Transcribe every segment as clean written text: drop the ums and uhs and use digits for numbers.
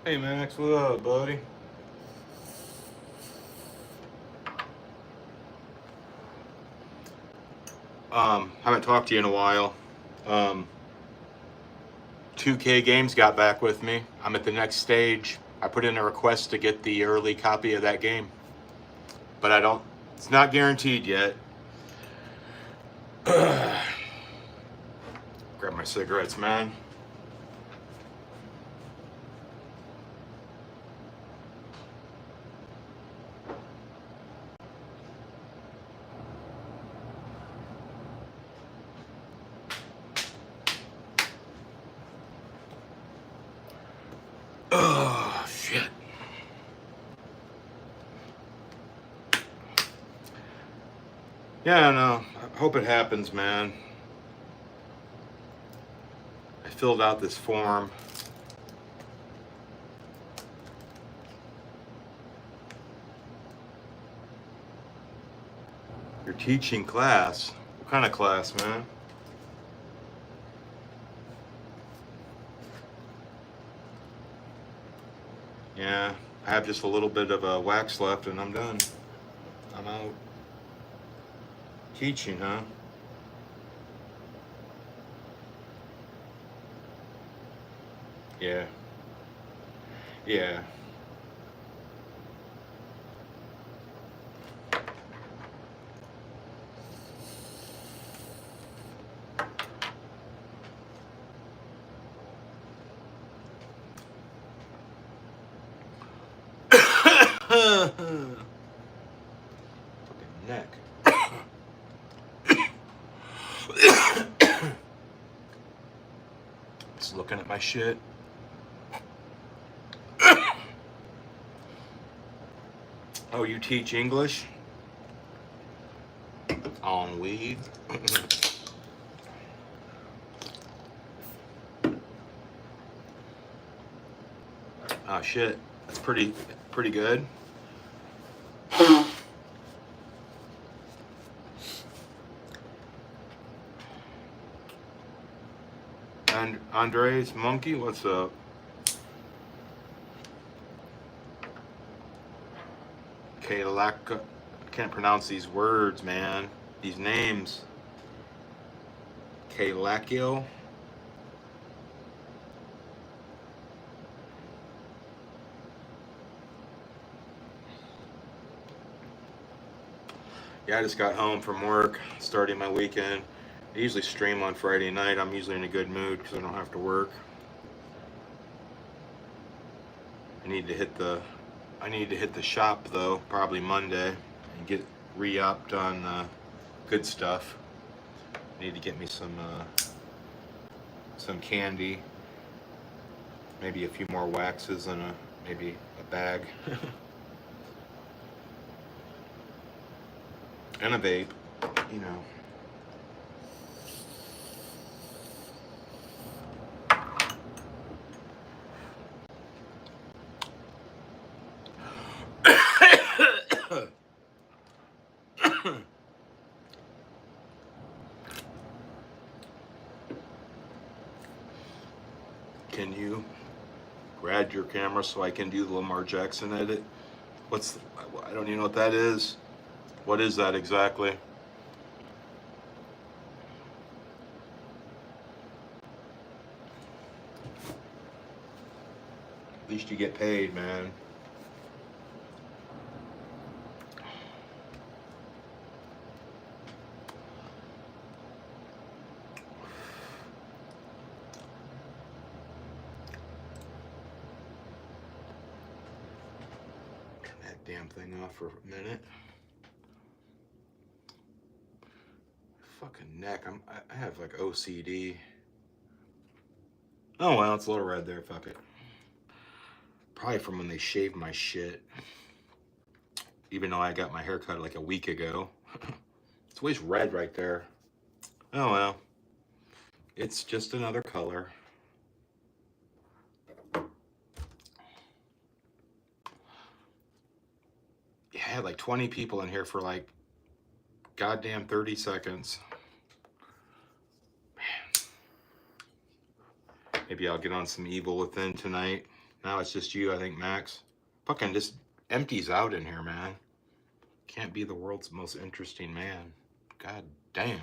Hey Max, what up, buddy? Haven't talked to you in a while. Um, 2K Games got back with me. I'm at the next stage. I put in a request to get the early copy of that game, but I don't. It's not guaranteed yet. Grab my cigarettes, man. Oh shit. Yeah, no. I hope it happens, man. I filled out this form. You're teaching class. What kind of class, man? Yeah, I have just a little bit of wax left and I'm done. I'm out. Teaching, huh? Yeah. Yeah. Fucking neck. Just looking at my shit. Oh, you teach English? On weed? Oh shit. That's pretty good. And Andres Monkey, what's up? Kalaka. I can't pronounce these words, man. These names. Kalakio. Yeah, I just got home from work, starting my weekend. I usually stream on Friday night. I'm usually in a good mood because I don't have to work. I need to hit the shop though, probably Monday, and get re-upped on good stuff. Need to get me some candy, maybe a few more waxes and maybe a bag, and a vape, you know. Can you grab your camera so I can do the Lamar Jackson edit? I don't even know what that is. What is that exactly? At least you get paid, man. Turn that damn thing off for a minute. Fucking neck. I have like OCD. Oh well, it's a little red there. Fuck it. Probably from when they shaved my shit. Even though I got my hair cut like a week ago. It's always red right there. Oh well. It's just another color. Yeah, I had like 20 people in here for like goddamn 30 seconds. Man. Maybe I'll get on some Evil Within tonight. Now it's just you, I think, Max. Fucking just empties out in here, man. Can't be the world's most interesting man. God damn.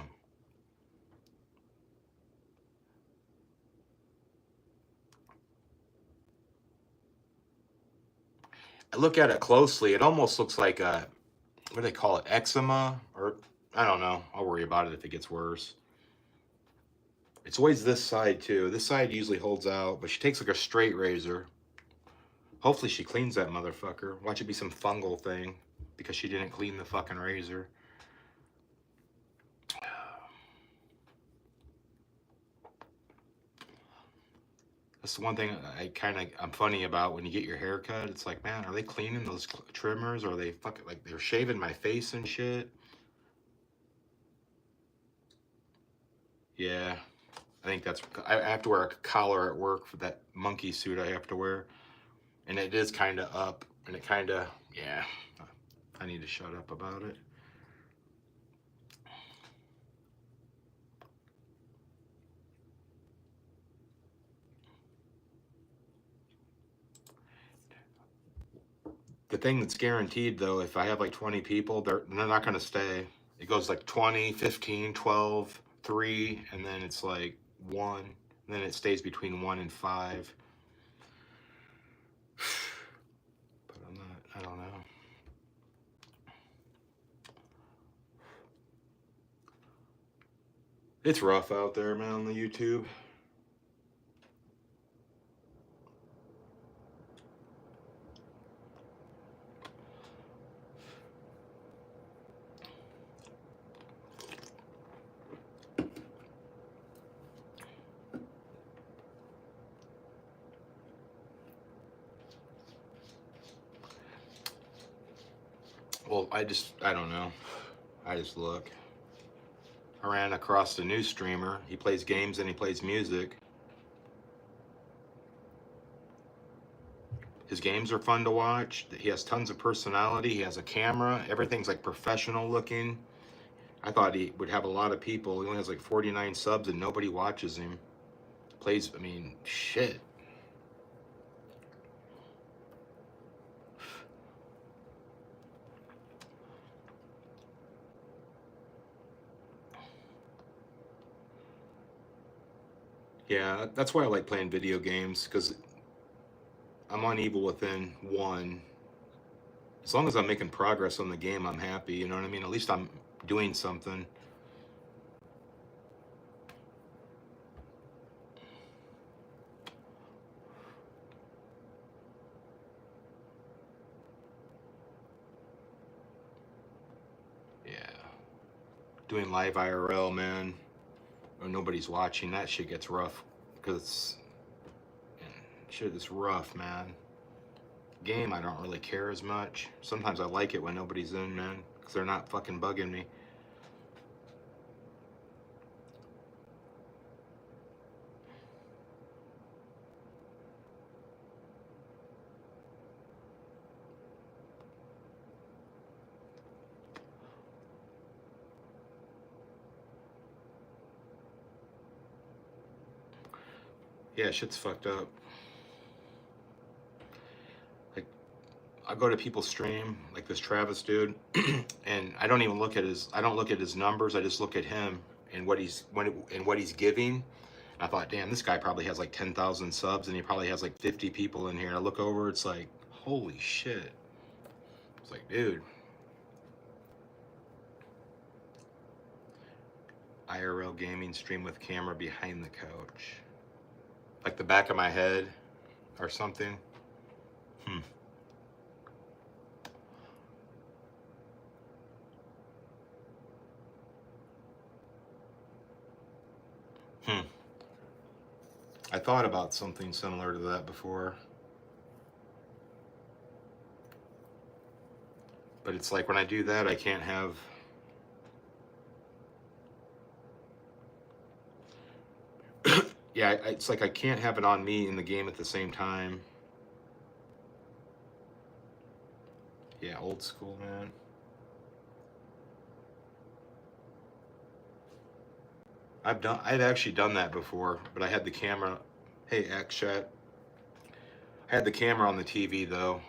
I look at it closely. It almost looks like a, what do they call it? Eczema? Or, I don't know. I'll worry about it if it gets worse. It's always this side, too. This side usually holds out, but she takes like a straight razor. Hopefully she cleans that motherfucker. Watch it be some fungal thing because she didn't clean the fucking razor. That's the one thing I'm funny about when you get your hair cut. It's like, man, are they cleaning those trimmers? Or are they fucking, like, they're shaving my face and shit? Yeah. I think that's, I have to wear a collar at work for that monkey suit I have to wear. And it is kind of up. And it kind of, yeah. I need to shut up about it. The thing that's guaranteed, though, if I have like 20 people, they're not going to stay. It goes like 20, 15, 12, 3, and then it's like 1. And then it stays between 1 and 5. But I don't know. It's rough out there, man, on the YouTube. Well, I don't know. I just look. I ran across a new streamer. He plays games and he plays music. His games are fun to watch. He has tons of personality. He has a camera. Everything's like professional looking. I thought he would have a lot of people. He only has like 49 subs and nobody watches him. Plays, I mean, shit. Yeah, that's why I like playing video games, because I'm on Evil Within 1. As long as I'm making progress on the game, I'm happy, you know what I mean? At least I'm doing something. Yeah. Doing live IRL, man, when nobody's watching, that shit gets rough. Because shit is rough, man. Game, I don't really care as much. Sometimes I like it when nobody's in, man, because they're not fucking bugging me. Yeah, shit's fucked up. Like, I go to people's stream, like this Travis dude, and I don't even look at his numbers. I just look at him and what he's giving. I thought, damn, this guy probably has like 10,000 subs, and he probably has like 50 people in here. I look over, it's like, holy shit. It's like, dude. IRL gaming stream with camera behind the couch. Like the back of my head or something. I thought about something similar to that before. But it's like when I do that, I can't have... yeah, it's like I can't have it on me in the game at the same time. Yeah, old school, man. I've actually done that before, but I had the camera. Hey, X-Chat. Had the camera on the TV though.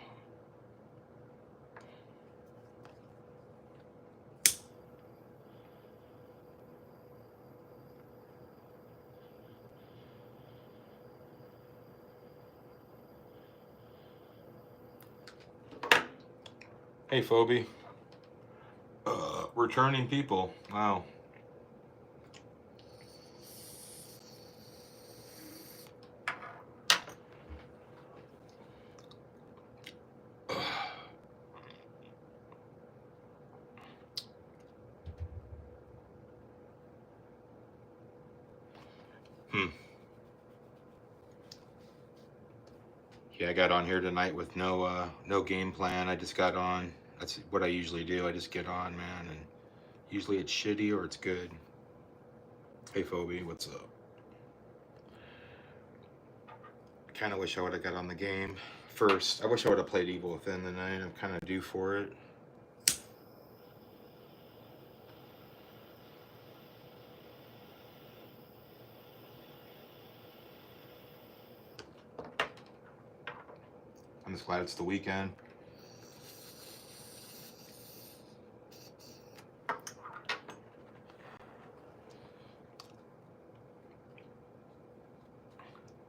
Hey, Phoebe. Returning people. Wow. Yeah, I got on here tonight with no game plan. I just got on. That's what I usually do. I just get on, man, and usually it's shitty or it's good. Hey, Phoebe, what's up? I kind of wish I would have got on the game first. I wish I would have played Evil Within tonight. I'm kind of due for it. I'm just glad it's the weekend.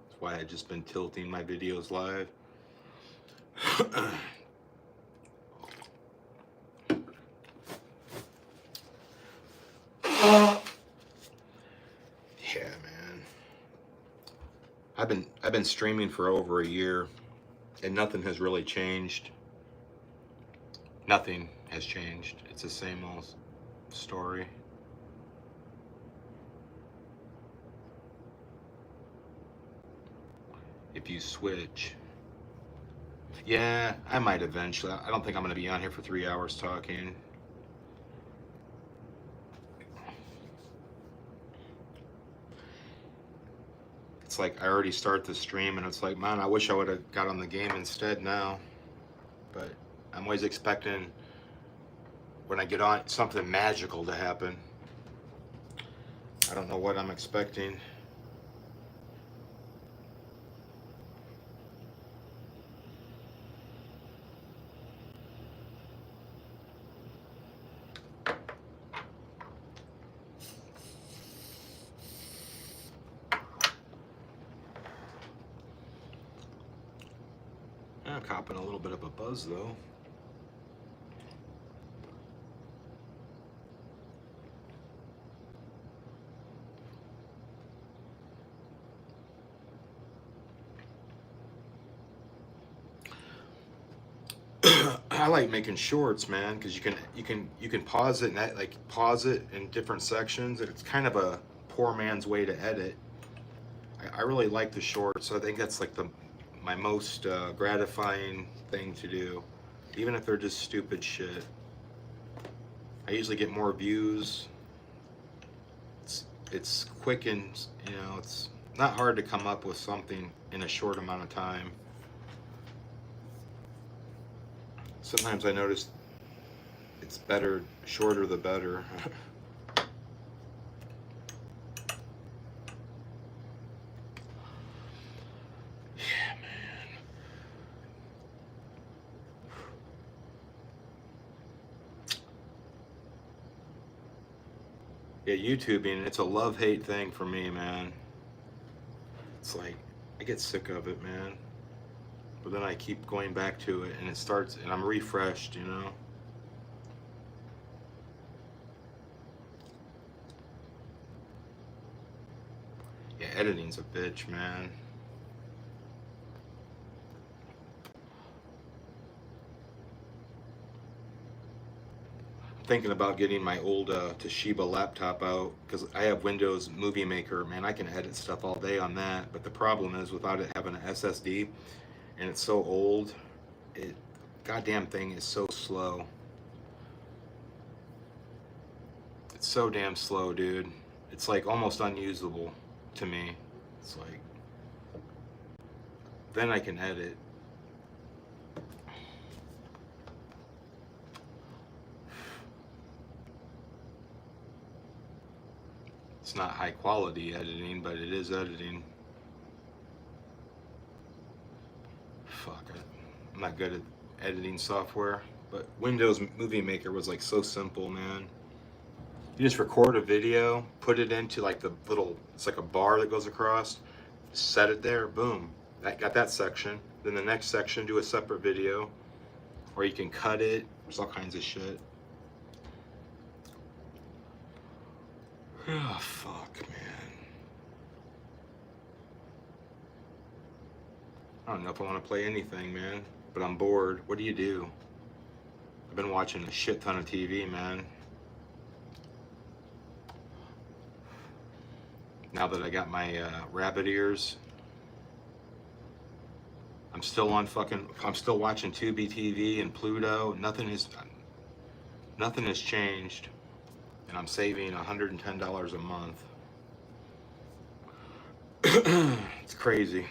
That's why I've just been tilting my videos live. Yeah, man. I've been streaming for over a year, and nothing has really changed. Nothing has changed. It's the same old story. If you switch. Yeah, I might eventually. I don't think I'm going to be on here for 3 hours talking. It's like I already start the stream and it's like, man, I wish I would have got on the game instead now. But I'm always expecting when I get on something magical to happen. I don't know what I'm expecting. I'm copping a little bit of a buzz though. I like making shorts, man, because you can pause it and like pause it in different sections, and it's kind of a poor man's way to edit. I really like the shorts. So I think that's like my most gratifying thing to do, even if they're just stupid shit. I usually get more views. It's quick and it's not hard to come up with something in a short amount of time. Sometimes I notice it's better, shorter the better. Yeah, man. Yeah, YouTubing, it's a love-hate thing for me, man. It's like, I get sick of it, man. But then I keep going back to it, and it starts, and I'm refreshed, you know? Yeah, editing's a bitch, man. Thinking about getting my old Toshiba laptop out, because I have Windows Movie Maker. Man, I can edit stuff all day on that, but the problem is without it having an SSD, and it's so old, it goddamn thing is so slow. It's so damn slow, dude. It's like almost unusable to me. It's like, then I can edit. It's not high quality editing, but it is editing. not good at editing software, but Windows Movie Maker was like so simple, man. You just record a video, put it into like the little, it's like a bar that goes across, set it there, boom. That got that section. Then the next section, do a separate video, or you can cut it. There's all kinds of shit. Oh, fuck, man. I don't know if I want to play anything, man, but I'm bored. What do you do? I've been watching a shit ton of TV, man. Now that I got my rabbit ears, I'm still watching Tubi TV and Pluto. Nothing has changed, and I'm saving $110 a month. It's crazy.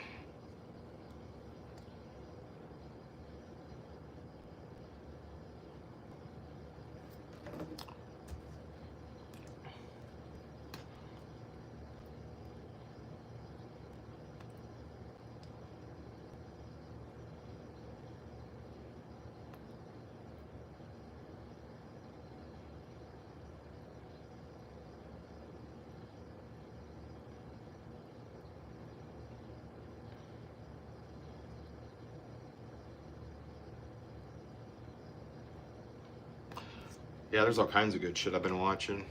Yeah, there's all kinds of good shit I've been watching.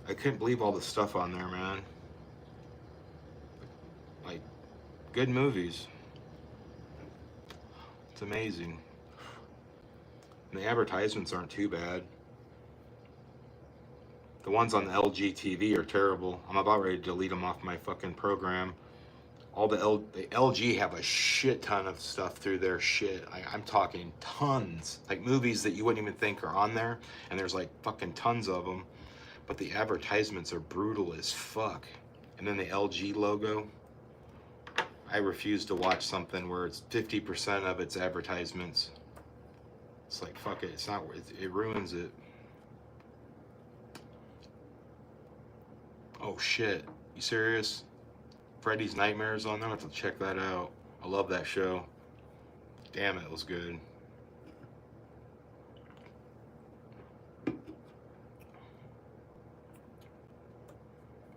I couldn't believe all the stuff on there, man. Like, good movies. It's amazing. And the advertisements aren't too bad. The ones on the LG TV are terrible. I'm about ready to delete them off my fucking program. The LG have a shit ton of stuff through their shit. I'm talking tons. Like movies that you wouldn't even think are on there. And there's like fucking tons of them. But the advertisements are brutal as fuck. And then the LG logo. I refuse to watch something where it's 50% of its advertisements. It's like, fuck it. It's not, it ruins it. Oh shit. You serious? Freddy's Nightmares on there. I have to check that out. I love that show. Damn, it was good.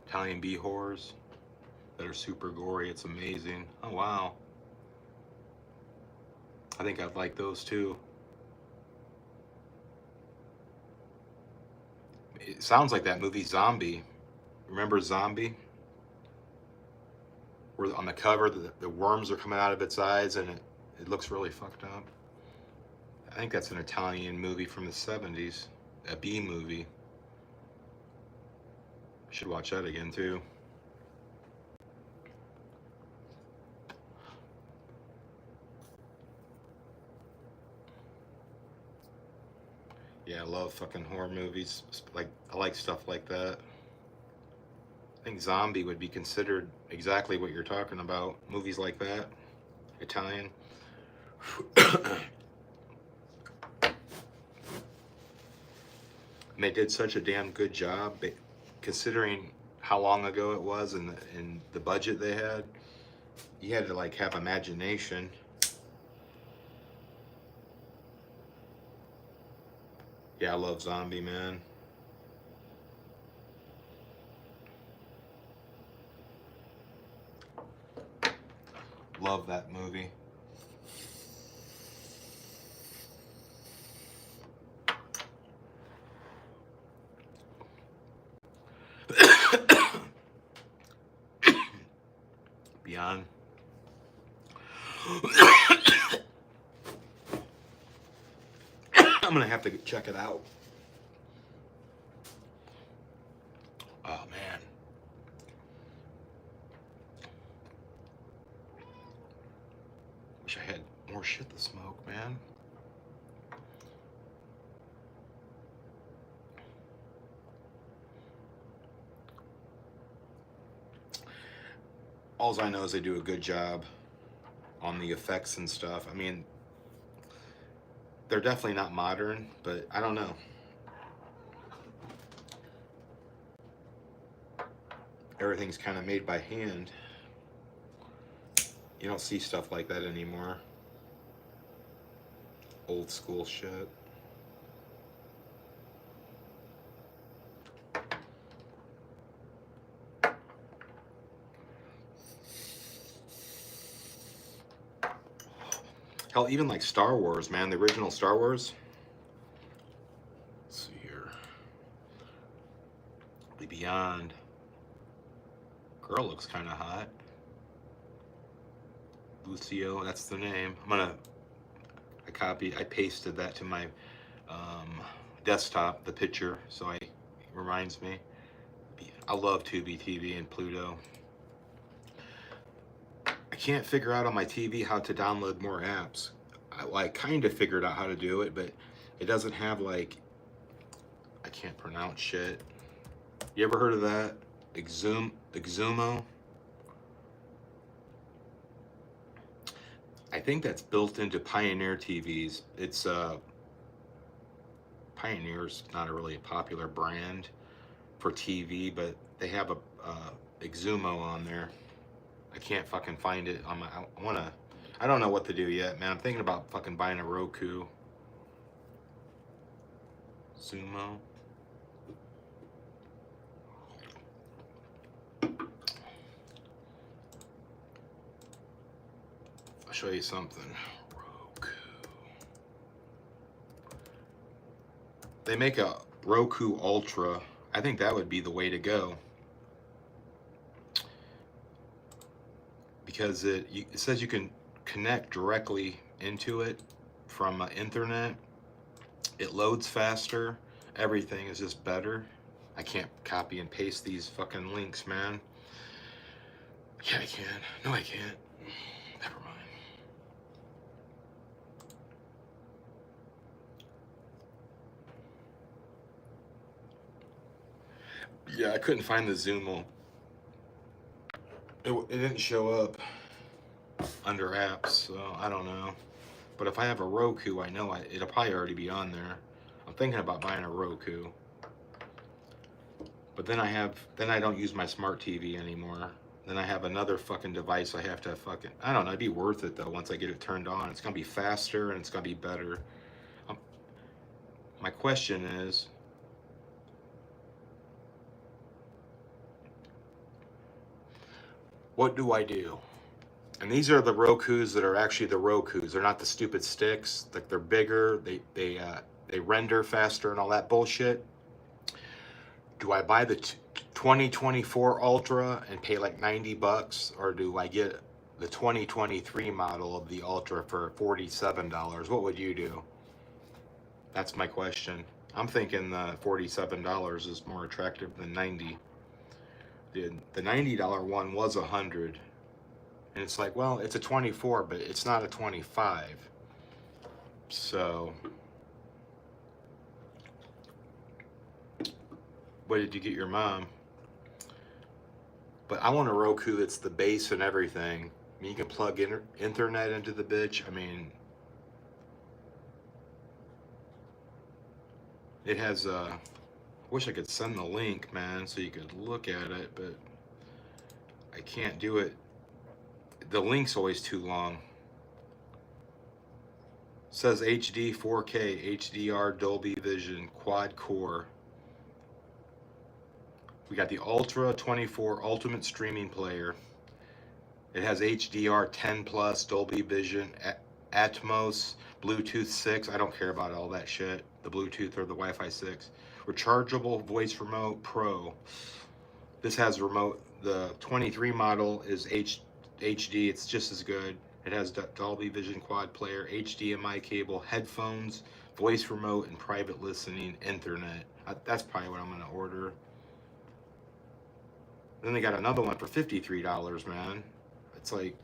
Italian B horrors that are super gory. It's amazing. Oh wow. I think I'd like those too. It sounds like that movie Zombie. Remember Zombie? Where on the cover the worms are coming out of its eyes and it looks really fucked up. I think that's an Italian movie from the 70s. A B movie. Should watch that again too. Yeah, I love fucking horror movies. Like, I like stuff like that. I think Zombie would be considered exactly what you're talking about. Movies like that. Italian. And they did such a damn good job, considering how long ago it was and the budget they had. You had to like have imagination. Yeah, I love Zombie, man. Love that movie. Beyond. I'm gonna have to check it out. Oh man. Wish I had more shit to smoke, man. All I know is they do a good job on the effects and stuff. I mean, they're definitely not modern, but I don't know. Everything's kind of made by hand. You don't see stuff like that anymore. old school shit. Hell, even like Star Wars, man, the original Star Wars. Let's see here. The Beyond. Girl looks kind of hot. Lucio, that's the name. I pasted that to my desktop, the picture, so it reminds me. I love Tubi TV and Pluto. I can't figure out on my TV how to download more apps. I kind of figured out how to do it, but it doesn't have like, I can't pronounce shit. You ever heard of that? Exumo? I think that's built into Pioneer TVs. It's Pioneer's not a really popular brand for TV, but they have a Exumo on there. I can't fucking find it on my. I don't know what to do yet, man. I'm thinking about fucking buying a Roku. Zumo. I'll show you something. Roku. They make a Roku Ultra. I think that would be the way to go. Because it says you can connect directly into it from internet. It loads faster. Everything is just better. I can't copy and paste these fucking links, man. Yeah, I can. No, I can't. Never mind. Yeah, I couldn't find the Zumo. It didn't show up under apps, so I don't know. But if I have a Roku, I know it'll probably already be on there. I'm thinking about buying a Roku. But then I don't use my smart TV anymore. Then I have another fucking device I have to fucking, I don't know, it'd be worth it though once I get it turned on. It's gonna be faster and it's gonna be better. My question is, what do I do? And these are the Rokus that are actually the Rokus. They're not the stupid sticks. Like, they're bigger. They render faster and all that bullshit. Do I buy the 2024 Ultra and pay like $90, or do I get the 2023 model of the Ultra for $47? What would you do? That's my question. I'm thinking the $47 is more attractive than $90. The $90 one was $100. And it's like, well, it's a 24, but it's not a 25. So, what did you get your mom? But I want a Roku that's the base and everything. I mean, you can plug internet into the bitch. I mean, it has I wish I could send the link, man, so you could look at it, but I can't do it. The link's always too long. It says HD 4K, HDR, Dolby Vision, quad core. We got the Ultra 24 Ultimate Streaming Player. It has HDR 10 plus, Dolby Vision, Atmos, Bluetooth 6. I don't care about all that shit. The Bluetooth or the Wi-Fi 6. Rechargeable voice remote Pro. This has remote. The 23 model is HD. It's just as good. It has Dolby Vision quad player, HDMI cable, headphones, voice remote, and private listening internet. That's probably what I'm going to order. Then they got another one for $53, man. It's like,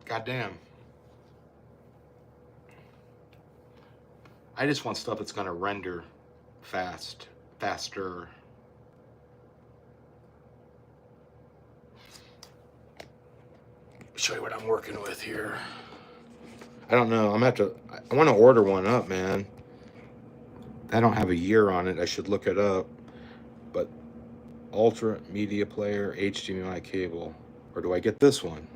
goddamn. I just want stuff that's gonna render faster. Show you what I'm working with here. I don't know. I want to order one up, man. I don't have a year on it. I should look it up. But Ultra Media Player, HDMI cable, or do I get this one?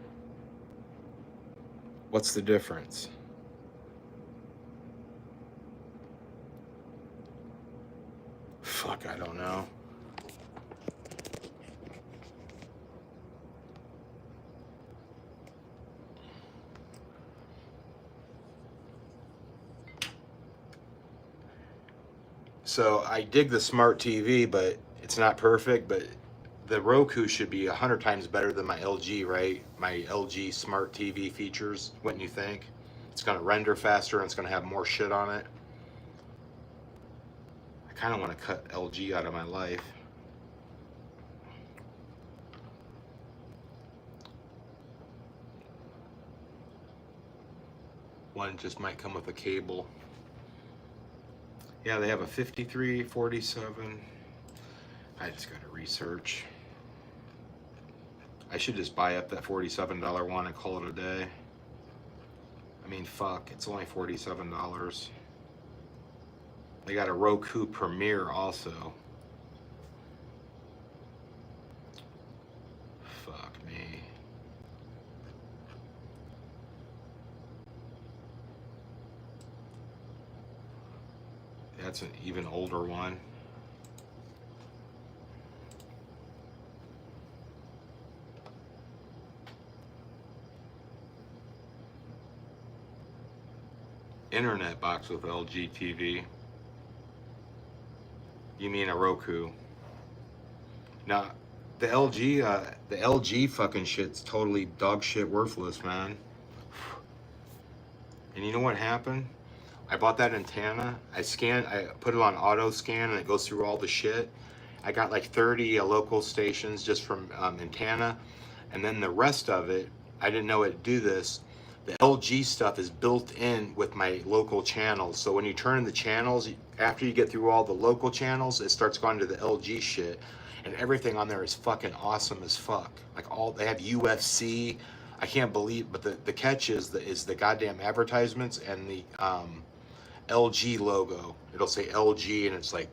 What's the difference? Fuck, I don't know. So I dig the smart TV, but it's not perfect. But the Roku should be 100 times better than my LG, right? My LG smart TV features, wouldn't you think? It's gonna render faster and it's gonna have more shit on it. I kind of want to cut LG out of my life. One just might come with a cable. Yeah, they have a 53, 47. I just gotta research. I should just buy up that $47 one and call it a day. I mean, fuck, it's only $47. They got a Roku Premiere also. Fuck me. That's an even older one. Internet box with LG TV. You mean a Roku? Now, the LG fucking shit's totally dog shit worthless, man. And you know what happened? I bought that antenna. I put it on auto scan, and it goes through all the shit. I got like 30 local stations just from antenna, and then the rest of it, I didn't know it'd do this. The LG stuff is built in with my local channels. So when you turn the channels, after you get through all the local channels, it starts going to the LG shit. And everything on there is fucking awesome as fuck. Like they have UFC. I can't believe, but the catch is the goddamn advertisements and the LG logo. It'll say LG and it's like,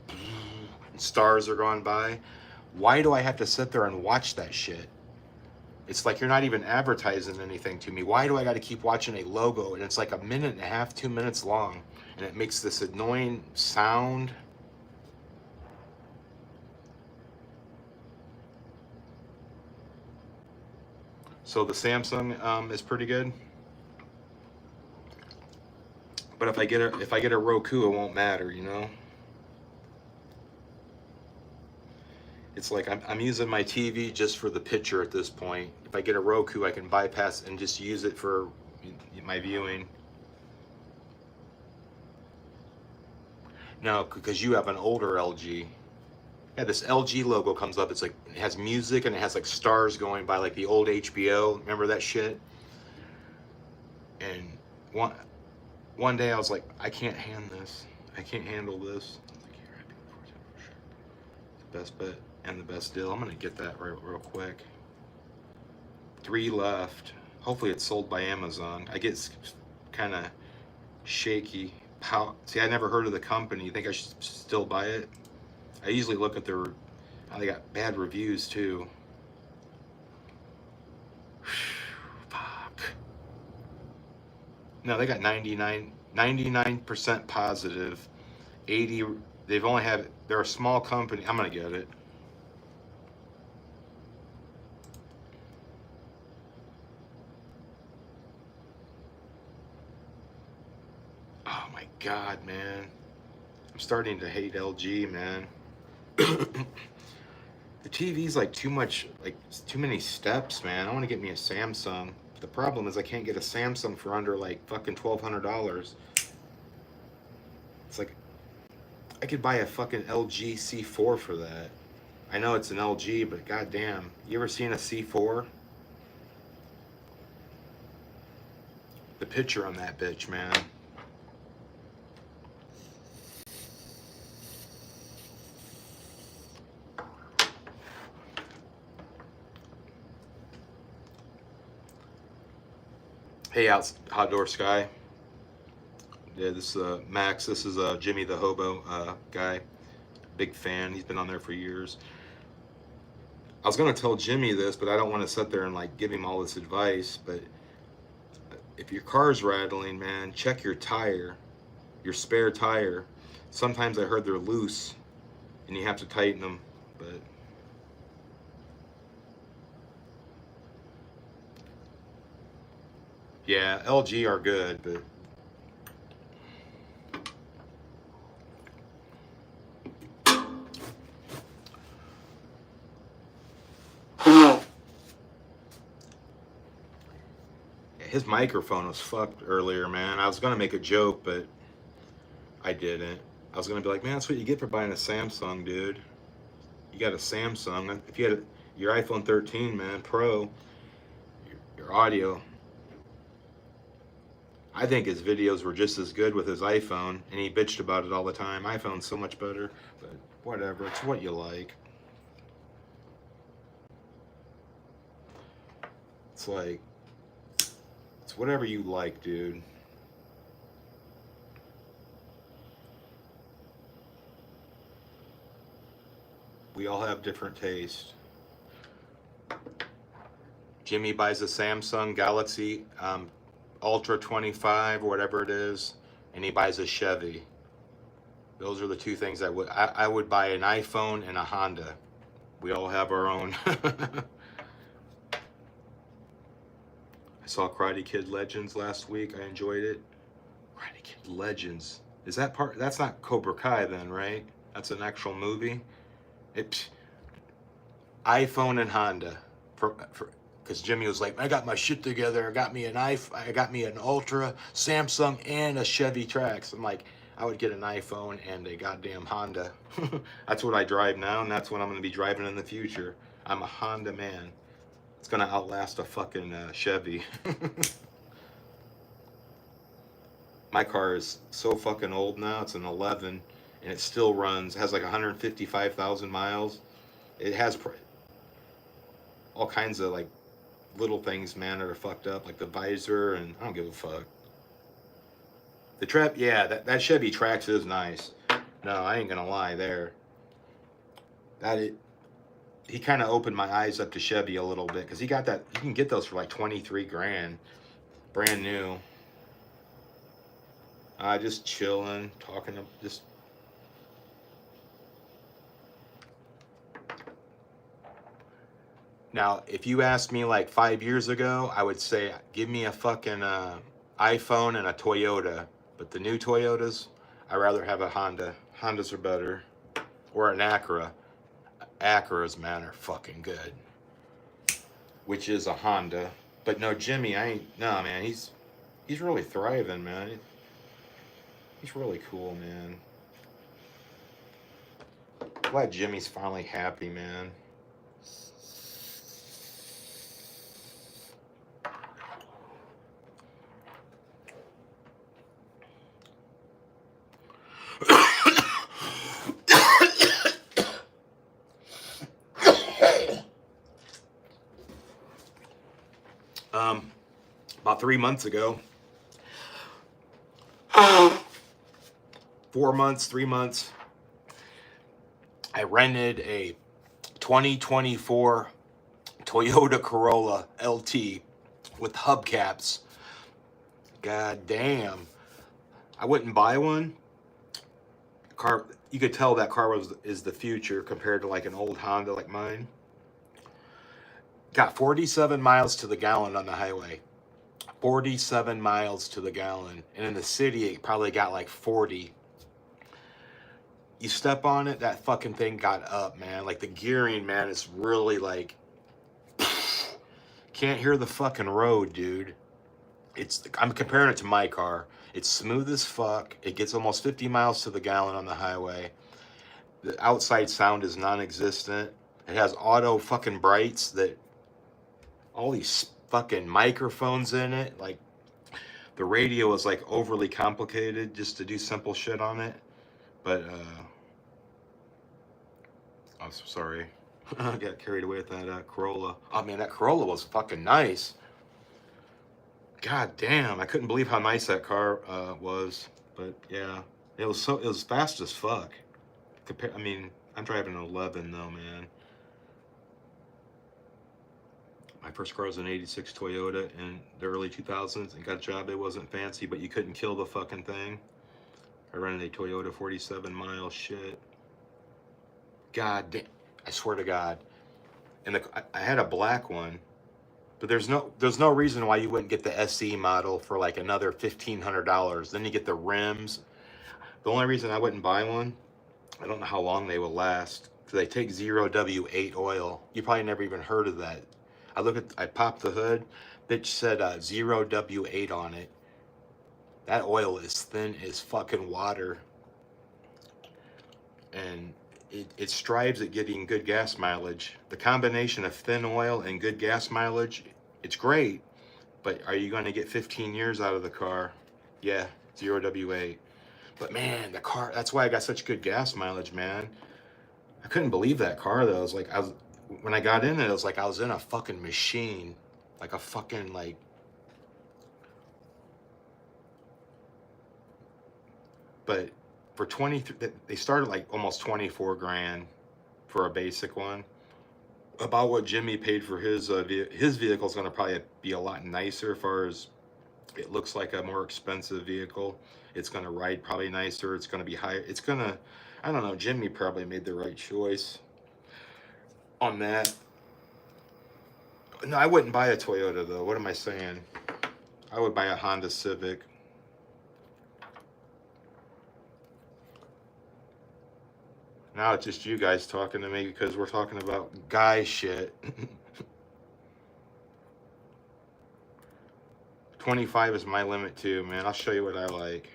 and stars are going by. Why do I have to sit there and watch that shit? It's like you're not even advertising anything to me. Why do I got to keep watching a logo? And it's like 1.5 minutes, 2 minutes long. And it makes this annoying sound. So the Samsung is pretty good. But if I get a Roku, it won't matter, you know? It's like I'm using my TV just for the picture at this point. If I get a Roku, I can bypass and just use it for my viewing. No, because you have an older LG. Yeah, this LG logo comes up. It's like, it has music and it has like stars going by, like the old HBO. Remember that shit? And one day I was like, I can't handle this. I can't handle this. The best bet and the best deal. I'm gonna get that real quick. 3 left. Hopefully it's sold by Amazon. I get kind of shaky. See, I never heard of the company. You think I should still buy it? I usually look at their, they got bad reviews too. Fuck. No, they got 99% positive, 80, they've only had, they're a small company. I'm gonna get it. Oh my God, man. I'm starting to hate LG, man. The TV's like too much, like too many steps, man. I want to get me a Samsung. The problem is I can't get a Samsung for under like fucking $1,200. It's like I could buy a fucking LG C4 for that. I know it's an LG, but goddamn, you ever seen a C4? The picture on that bitch, man. Hey, Outdoor Sky. Yeah, this is Max. This is Jimmy the Hobo guy. Big fan. He's been on there for years. I was gonna tell Jimmy this, but I don't want to sit there and like give him all this advice. But if your car's rattling, man, check your tire, your spare tire. Sometimes I heard they're loose and you have to tighten them, but yeah, LG are good, but his microphone was fucked earlier, man. I was gonna make a joke, but I didn't. I was gonna be like, man, that's what you get for buying a Samsung, dude. You got a Samsung. If you had your iPhone 13, man, Pro, your audio. I think his videos were just as good with his iPhone, and he bitched about it all the time. iPhone's so much better, but whatever. It's what you like. It's like, it's whatever you like, dude. We all have different taste. Jimmy buys a Samsung Galaxy Ultra 25 or whatever it is, and he buys a Chevy. Those are the two things I would buy an iPhone and a Honda. We all have our own. I saw Karate Kid Legends last week. I enjoyed it. Karate Kid Legends. Is that part? That's not Cobra Kai then, right? That's an actual movie. iPhone and Honda. Because Jimmy was like, I got my shit together. I got me an Ultra, Samsung, and a Chevy Trax. I'm like, I would get an iPhone and a goddamn Honda. That's what I drive now, and that's what I'm going to be driving in the future. I'm a Honda man. It's going to outlast a fucking Chevy. My car is so fucking old now. It's an 11, and it still runs. It has like 155,000 miles. It has all kinds of like little things, man, that are fucked up, like the visor, and I don't give a fuck. The trap, yeah, that Chevy Trax is nice. No, I ain't gonna lie there. He kind of opened my eyes up to Chevy a little bit, because he got that, you can get those for like 23 grand, brand new. Just chilling, talking to, just. Now, if you asked me like 5 years ago, I would say, give me a fucking iPhone and a Toyota. But the new Toyotas, I'd rather have a Honda. Hondas are better. Or an Acura. Acuras, man, are fucking good. Which is a Honda. But no, Jimmy, no, man, he's really thriving, man. He's really cool, man. Glad Jimmy's finally happy, man. About 3 months ago, 4 months, 3 months, I rented a 2024 Toyota Corolla LT with hubcaps. God damn. I wouldn't buy one. Car, you could tell that car is the future compared to like an old Honda like mine. Got 47 miles to the gallon on the highway. 47 miles to the gallon. And in the city, it probably got like 40. You step on it, that fucking thing got up, man. Like the gearing, man, is really like, can't hear the fucking road, dude. I'm comparing it to my car. It's smooth as fuck. It gets almost 50 miles to the gallon on the highway. The outside sound is non-existent. It has auto fucking brights that, all these fucking microphones in it. Like, the radio is like overly complicated just to do simple shit on it. But, I'm sorry. I got carried away with that Corolla. Oh man, that Corolla was fucking nice. God damn, I couldn't believe how nice that car was. But yeah, it was fast as fuck. I mean, I'm driving an 11 though, man. My first car was an 86 Toyota in the early 2000s and got a job. It wasn't fancy, but you couldn't kill the fucking thing. I rented a Toyota 47 mile shit. God damn, I swear to God. And I had a black one, but there's no reason why you wouldn't get the SE model for like another $1,500. Then you get the rims. The only reason I wouldn't buy one, I don't know how long they will last, because they take 0W8 oil. You probably never even heard of that. I popped the hood, bitch said 0W8 on it. That oil is thin as fucking water. And it strives at getting good gas mileage. The combination of thin oil and good gas mileage, it's great, but are you going to get 15 years out of the car? Yeah, 0W8. But man, the car, that's why I got such good gas mileage, man. I couldn't believe that car though. When I got in it, it was like I was in a fucking machine. Like a fucking but for 23, they started like almost 24 grand for a basic one. About what Jimmy paid for his vehicle is going to probably be a lot nicer as far as it looks like a more expensive vehicle. It's going to ride probably nicer. It's going to be higher. I don't know, Jimmy probably made the right choice on that. No, I wouldn't buy a Toyota though. What am I saying? I would buy a Honda Civic. Now it's just you guys talking to me because we're talking about guy shit. 25 is my limit too, man. I'll show you what I like.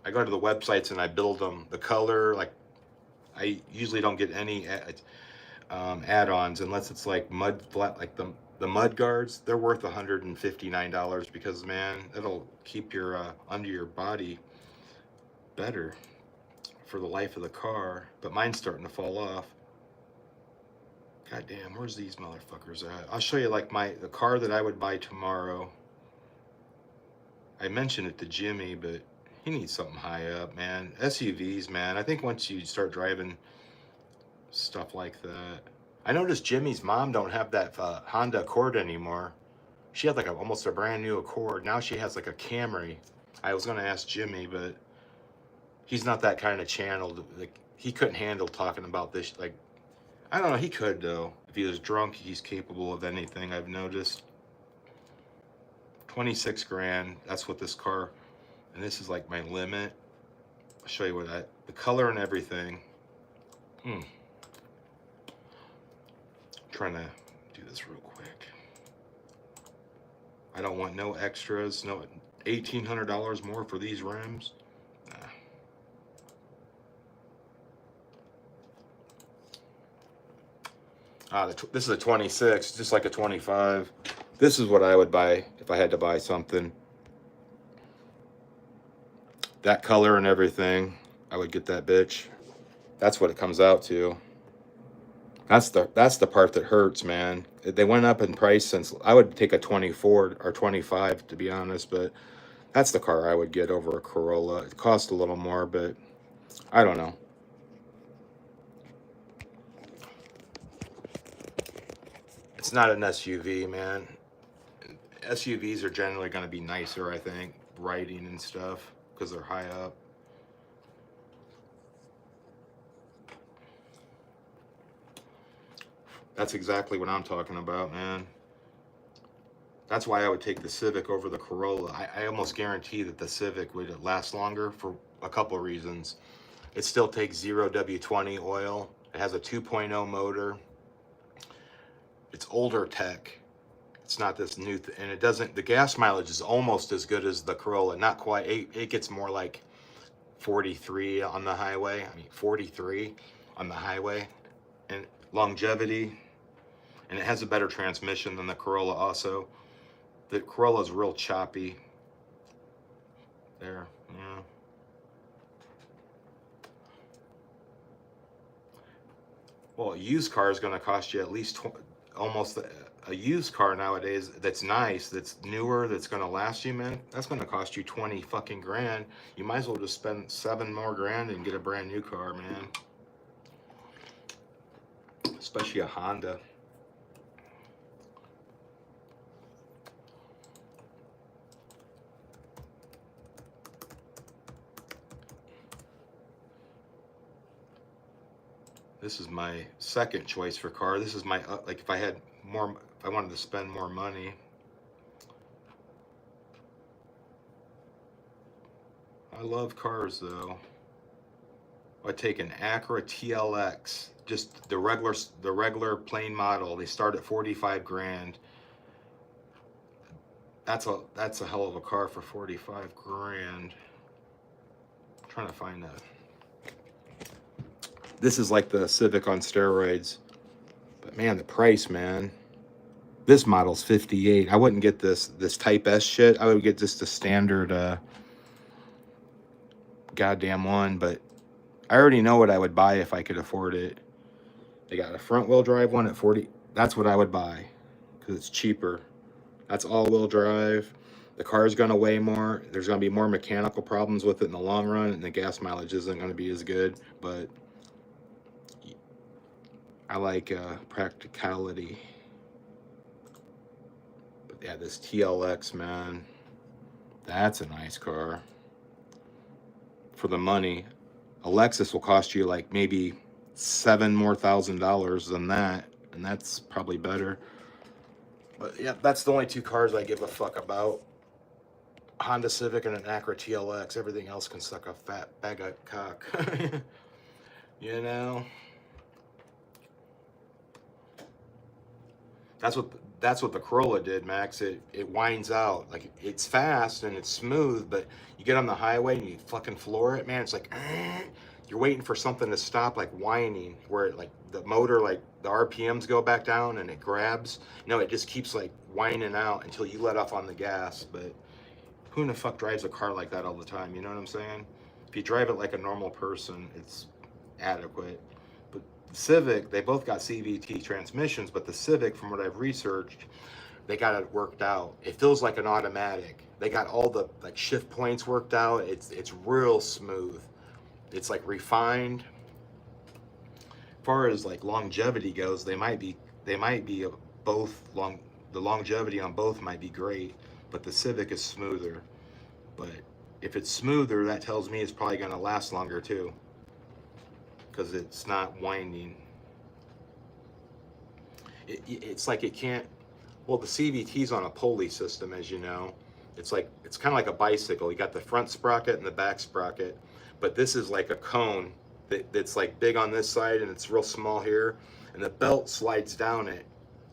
I go to the websites and I build them. The color, like, I usually don't get any add-ons unless it's like mud flat, like the mud guards. They're worth $159 because, man, it'll keep your under your body better for the life of the car. But mine's starting to fall off. God damn, where's these motherfuckers at? I'll show you like the car that I would buy tomorrow. I mentioned it to Jimmy, but he needs something high up, man. SUVs, man. I think once you start driving stuff like that. I noticed Jimmy's mom don't have that Honda Accord anymore. She had like almost a brand new Accord. Now she has like a Camry. I was gonna ask Jimmy, but he's not that kind of channel. Like, he couldn't handle talking about this. Like, I don't know. He could though. If he was drunk, he's capable of anything. I've noticed. 26 grand. That's what this car. And this is like my limit. I'll show you what the color and everything. Trying to do this real quick. I don't want no extras. No, $1,800 more for these rims. Nah. This is a 26, just like a 25. This is what I would buy if I had to buy something. That color and everything, I would get that bitch. That's what it comes out to. That's the part that hurts, man. They went up in price since I would take a 24 or 25 to be honest, but that's the car I would get over a Corolla. It costs a little more, but I don't know. It's not an SUV, man. SUVs are generally going to be nicer, I think, riding and stuff because they're high up. That's exactly what I'm talking about, man. That's why I would take the Civic over the Corolla. I almost guarantee that the Civic would last longer for a couple of reasons. It still takes 0W20 oil. It has a 2.0 motor. It's older tech. It's not this new, and it doesn't, the gas mileage is almost as good as the Corolla. Not quite, it gets more like 43 on the highway. I mean, 43 on the highway. And longevity, and it has a better transmission than the Corolla also. The Corolla is real choppy. There, yeah. Well, a used car is going to cost you at least almost a used car nowadays that's nice, that's newer, that's going to last you, man. That's going to cost you 20 fucking grand. You might as well just spend 7 more grand and get a brand new car, man. especially a Honda. This is my second choice for car. This is my, like if I had more, if I wanted to spend more money. I love cars though. I'd take an Acura TLX, just the regular plain model. They start at 45 grand. That's a hell of a car for 45 grand. I'm trying to find that. This is like the Civic on steroids. But man, the price, man. This model's 58. I wouldn't get this Type S shit. I would get just the standard goddamn one, but I already know what I would buy if I could afford it. They got a front wheel drive one at 40. That's what I would buy because it's cheaper. That's all-wheel drive. The car's going to weigh more. There's going to be more mechanical problems with it in the long run, and the gas mileage isn't going to be as good. But I like practicality. But yeah, this TLX, man, that's a nice car. For the money, a Lexus will cost you like maybe $7,000 more than that, and that's probably better. But yeah, that's the only two cars I give a fuck about. Honda Civic and an Acura TLX. Everything else can suck a fat bag of cock. You know? That's what the Corolla did, Max. It winds out. Like, it's fast and it's smooth, but you get on the highway and you fucking floor it, man. It's like, you're waiting for something to stop, like whining, where it, like the motor, like the RPMs go back down and it grabs. No, it just keeps like whining out until you let off on the gas. But who in the fuck drives a car like that all the time? You know what I'm saying? If you drive it like a normal person, it's adequate. But the Civic, they both got CVT transmissions, but the Civic, from what I've researched, they got it worked out. It feels like an automatic. They got all the like shift points worked out. It's real smooth. It's like refined. As far as like longevity goes, they might be both long. The longevity on both might be great, but the Civic is smoother. But if it's smoother, that tells me it's probably going to last longer too, because it's not winding. It's like it can't. Well, the CVT's on a pulley system, as you know. It's kind of like a bicycle. You got the front sprocket and the back sprocket, but this is like a cone that's like big on this side and it's real small here, and the belt slides down it,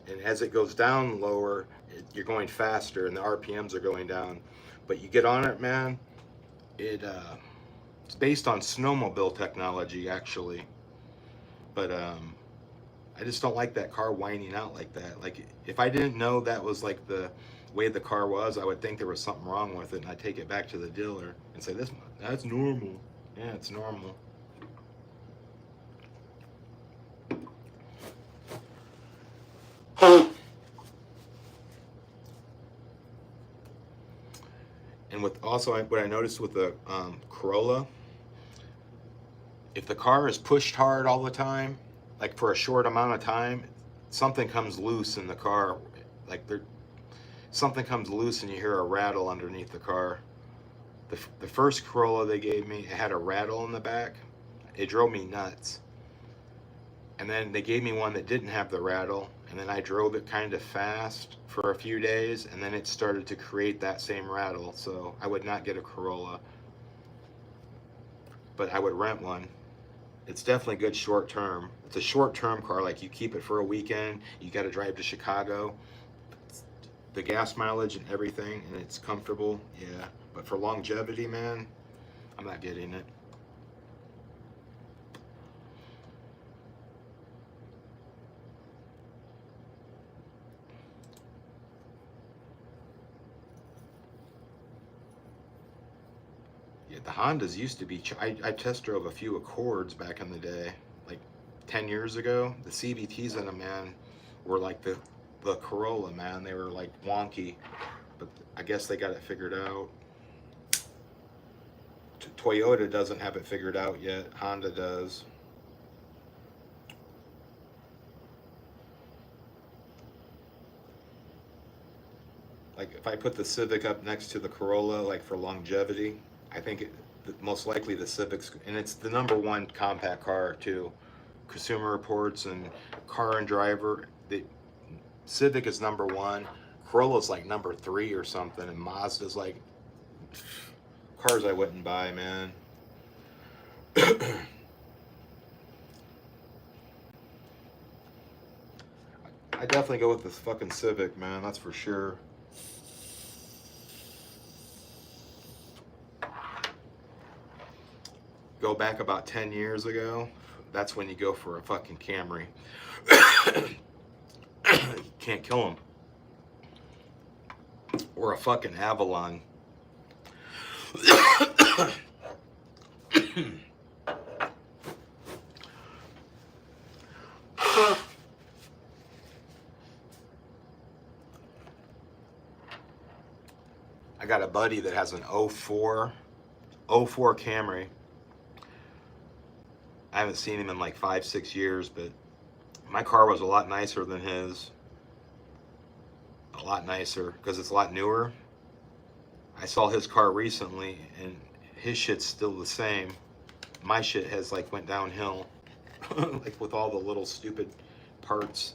and as it goes down lower, you're going faster and the RPMs are going down. But you get on it, man, it's based on snowmobile technology, actually. But I just don't like that car whining out like that. Like, if I didn't know that was like the way the car was, I would think there was something wrong with it, and I'd take it back to the dealer and say, that's normal. Yeah, it's normal. And with also what I noticed with the Corolla, if the car is pushed hard all the time, like for a short amount of time, something comes loose in the car. Like something comes loose and you hear a rattle underneath the car. The first Corolla they gave me, it had a rattle in the back. It drove me nuts. And then they gave me one that didn't have the rattle, and then I drove it kind of fast for a few days, and then it started to create that same rattle. So I would not get a Corolla, but I would rent one. It's definitely good short term. It's a short term car, like you keep it for a weekend, you got to drive to Chicago. The gas mileage and everything, and it's comfortable, yeah. But for longevity, man, I'm not getting it. Yeah, the Hondas used to be, I test drove a few Accords back in the day, like 10 years ago. The CVTs in them, man, were like the Corolla, man. They were like wonky, but I guess they got it figured out. Toyota doesn't have it figured out yet. Honda does. if I put the Civic up next to the Corolla, like for longevity, I think most likely the Civic's, and it's the #1 compact car too. Consumer Reports and Car and Driver, the Civic is #1. Corolla's like #3 or something, and Mazda's like cars I wouldn't buy, man. I definitely go with this fucking Civic, man. That's for sure. Go back about 10 years ago, that's when you go for a fucking Camry. You can't kill them. Or a fucking Avalon. I got a buddy that has an 04 Camry. I haven't seen him in like 5-6 years, but my car was a lot nicer than his. A lot nicer because it's a lot newer. I saw his car recently and his shit's still the same. My shit has like went downhill. Like with all the little stupid parts.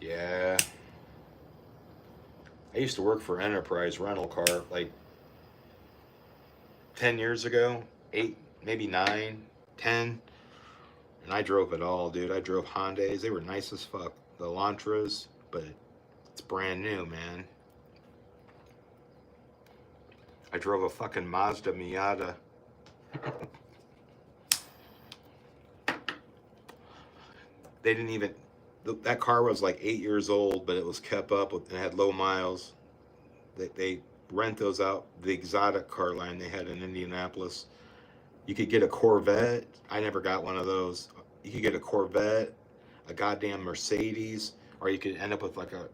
Yeah. I used to work for Enterprise rental car like 10 years ago, 8, maybe 9, 10. And I drove it all, dude. I drove Hondas. They were nice as fuck. The Elantras, but it's brand new, man. I drove a fucking Mazda Miata. They didn't even, that car was like 8 years old, but it was kept up with, it had low miles. They rent those out, the exotic car line they had in Indianapolis. You could get a Corvette. I never got one of those. You could get a Corvette, a goddamn Mercedes, or you could end up with like a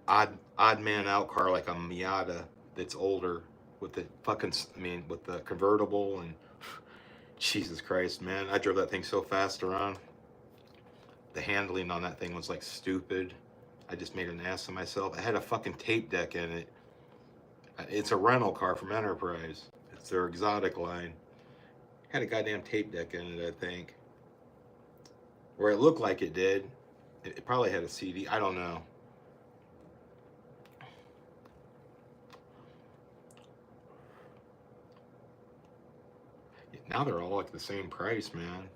odd man out car like a Miata that's older with the fucking, I mean, with the convertible and Jesus Christ, man. I drove that thing so fast around. The handling on that thing was like stupid. I just made an ass of myself. I had a fucking tape deck in it. It's a rental car from Enterprise. It's their exotic line. Had a goddamn tape deck in it, I think. Or it looked like it did. It probably had a CD. I don't know. Now they're all like the same price, man.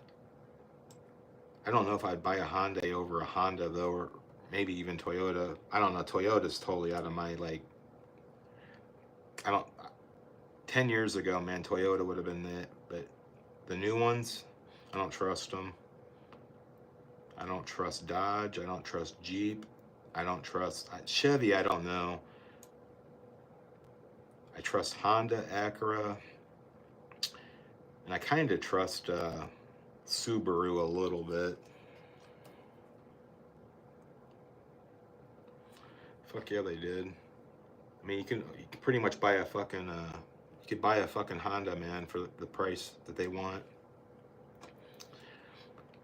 I don't know if I'd buy a Hyundai over a Honda though, or maybe even Toyota. I don't know. Toyota's totally out of my like. 10 years ago, man, Toyota would have been it, but the new ones, I don't trust them. I don't trust Dodge. I don't trust Jeep. I don't trust Chevy. I don't know. I trust Honda, Acura, and I kind of trust Subaru a little bit. Fuck yeah, they did. I mean, you can pretty much buy a fucking you could buy a fucking Honda, man, for the price that they want.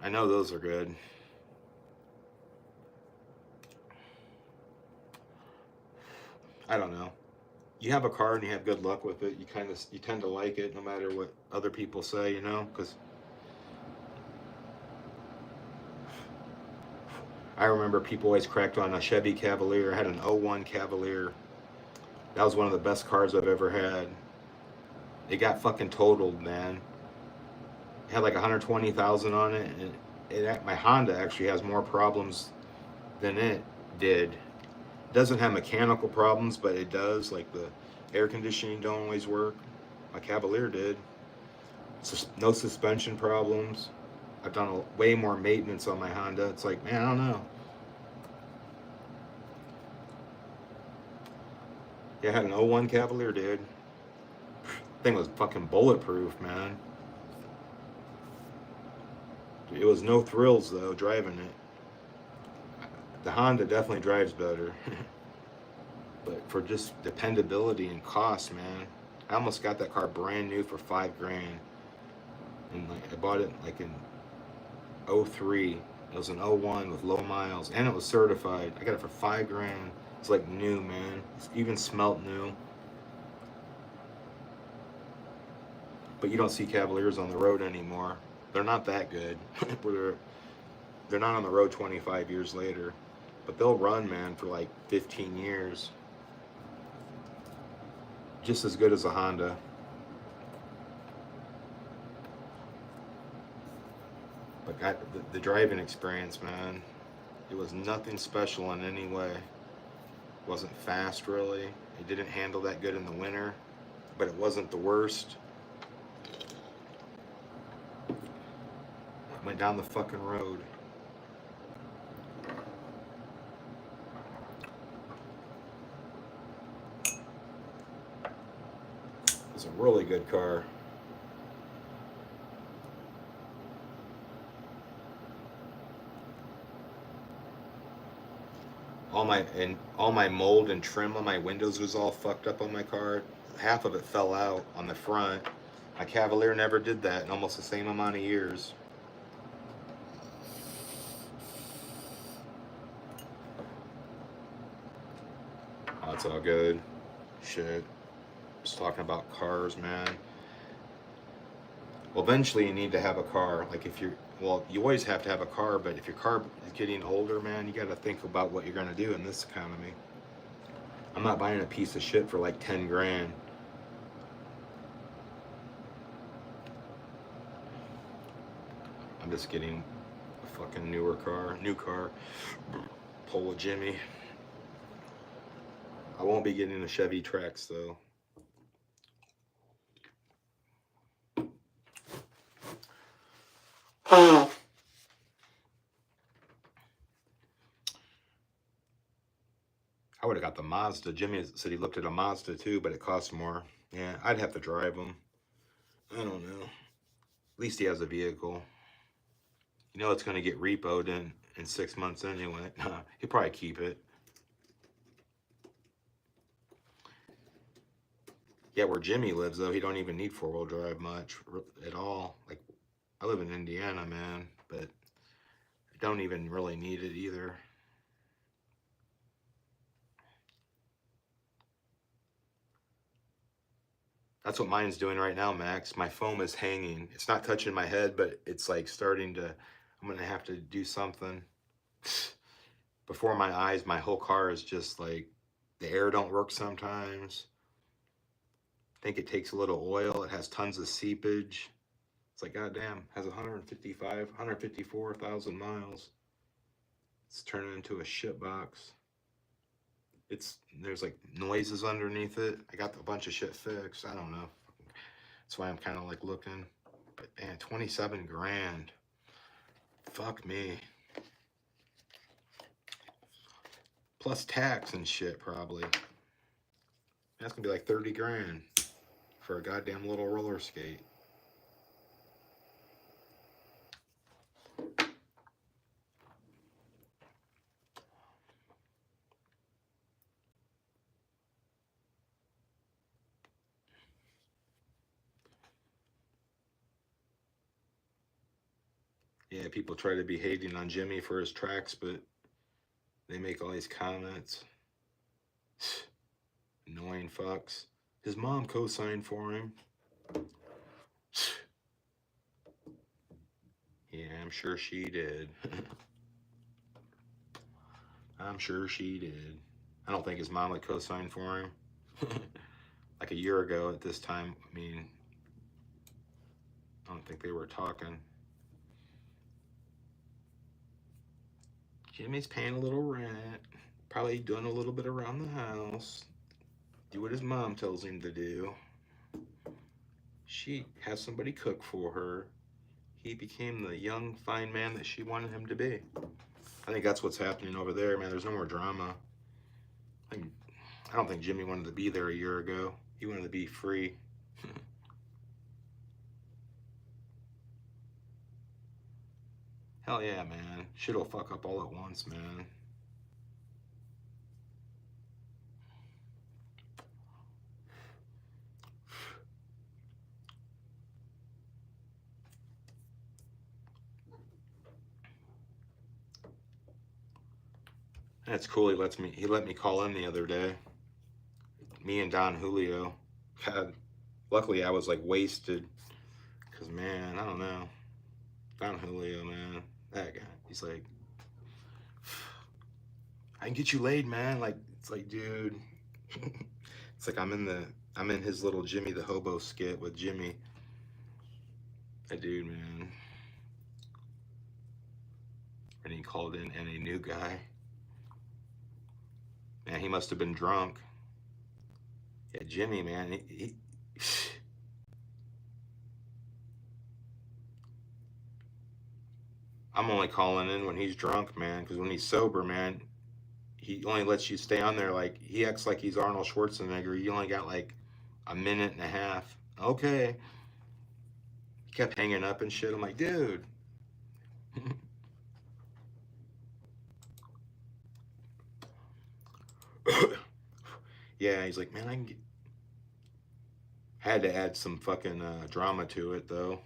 I know those are good. I don't know. You have a car and you have good luck with it. You tend to like it no matter what other people say, you know, because I remember people always cracked on a Chevy Cavalier. I had an 01 Cavalier. That was one of the best cars I've ever had. It got fucking totaled, man. It had like 120,000 on it, and my Honda actually has more problems than it did. It doesn't have mechanical problems, but it does. Like the air conditioning don't always work. My Cavalier did. No suspension problems. I've done way more maintenance on my Honda. It's like, man, I don't know. Yeah, I had an 01 Cavalier, dude. Thing was fucking bulletproof, man. It was no thrills though driving it. The Honda definitely drives better. But for just dependability and cost, man, I almost got that car brand new for $5 grand. And like I bought it like in '03. It was an '01 with low miles, and it was certified. I got it for $5 grand. It's like new, man. It's even smelt new. But you don't see Cavaliers on the road anymore. They're not that good. they're not on the road 25 years later. But they'll run, man, for like 15 years. Just as good as a Honda. But the driving experience, man, it was nothing special in any way. It wasn't fast, really. It didn't handle that good in the winter, but it wasn't the worst. Went down the fucking road. It was a really good car. All my mold and trim on my windows was all fucked up on my car. Half of it fell out on the front. My Cavalier never did that in almost the same amount of years. Oh, it's all good. Shit. Just talking about cars, man. Well, eventually you need to have a car. Like if you're, well, you always have to have a car, but if your car is getting older, man, you got to think about what you're going to do in this economy. I'm not buying a piece of shit for like 10 grand. I'm just getting a fucking newer car, new car. Pull a Jimmy. I won't be getting a Chevy Trax though. I would have got the Mazda. Jimmy said he looked at a Mazda too, but it costs more. Yeah, I'd have to drive him. I don't know. At least he has a vehicle. You know it's going to get repoed in 6 months anyway. He'll probably keep it. Yeah, where Jimmy lives though, he don't even need four-wheel drive much at all. Like I live in Indiana, man, but I don't even really need it either. That's what mine's doing right now, Max. My foam is hanging. It's not touching my head, but it's like starting to, I'm gonna have to do something. Before my eyes, my whole car is just like, the air don't work sometimes. I think it takes a little oil. It has tons of seepage. It's like, goddamn, has 154,000 miles. It's turning into a shit box. There's like noises underneath it. I got a bunch of shit fixed. I don't know. That's why I'm kind of like looking. But man, 27 grand. Fuck me. Plus tax and shit probably. That's gonna be like 30 grand for a goddamn little roller skate. Yeah, people try to be hating on Jimmy for his tracks, but they make all these comments. Annoying fucks. His mom co-signed for him. Yeah, I'm sure she did. I'm sure she did. I don't think his mom would co-sign for him. Like a year ago at this time, I mean, I don't think they were talking. Jimmy's paying a little rent. Probably doing a little bit around the house. Do what his mom tells him to do. She has somebody cook for her. He became the young, fine man that she wanted him to be. I think that's what's happening over there, man. There's no more drama. I don't think Jimmy wanted to be there a year ago. He wanted to be free. Hell yeah, man. Shit'll fuck up all at once, man. That's cool. He let me call in the other day. Me and Don Julio. God, luckily I was like wasted. Cause man, I don't know. Don Julio, man. That guy. He's like, I can get you laid, man. Like, it's like, dude. It's like I'm in his little Jimmy the Hobo skit with Jimmy. That dude, man. And he called in and a new guy. Man, he must have been drunk. Yeah, Jimmy, man. I'm only calling in when he's drunk, man. Because when he's sober, man, he only lets you stay on there. Like, he acts like he's Arnold Schwarzenegger. You only got like a minute and a half. Okay. He kept hanging up and shit. I'm like, dude. Yeah, he's like, man, had to add some fucking drama to it though.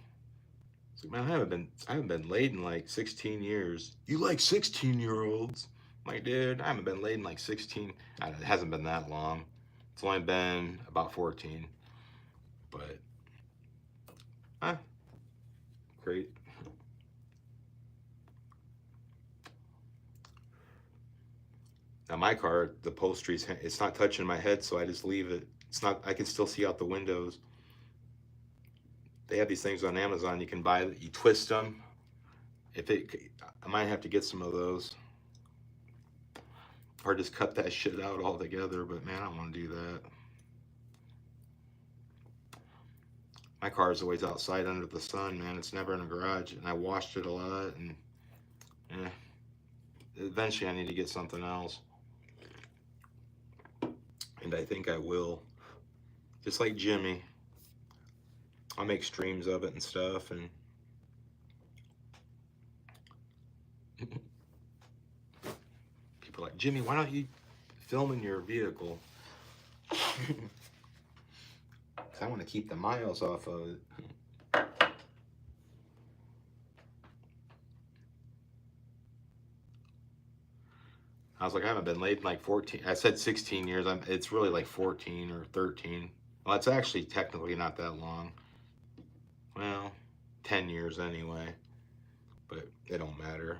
It's like, man, I haven't been laid in like 16 years. You like 16-year-olds? I'm like, dude, I haven't been laid in like 16. It hasn't been that long. It's only been about 14. But, great. Now my car, the upholstery's, it's not touching my head, so I just leave it. It's not. I can still see out the windows. They have these things on Amazon. You can buy. You twist them. I might have to get some of those, or just cut that shit out altogether. But man, I don't want to do that. My car is always outside under the sun, man. It's never in a garage, and I washed it a lot. And eventually, I need to get something else, and I think I will. Just like Jimmy, I'll make streams of it and stuff, and people are like, Jimmy, why don't you film in your vehicle? Because I want to keep the miles off of it. I was like, I haven't been laid in like 14. I said 16 years. It's really like 14 or 13. Well, it's actually technically not that long. Well, 10 years anyway. But it don't matter.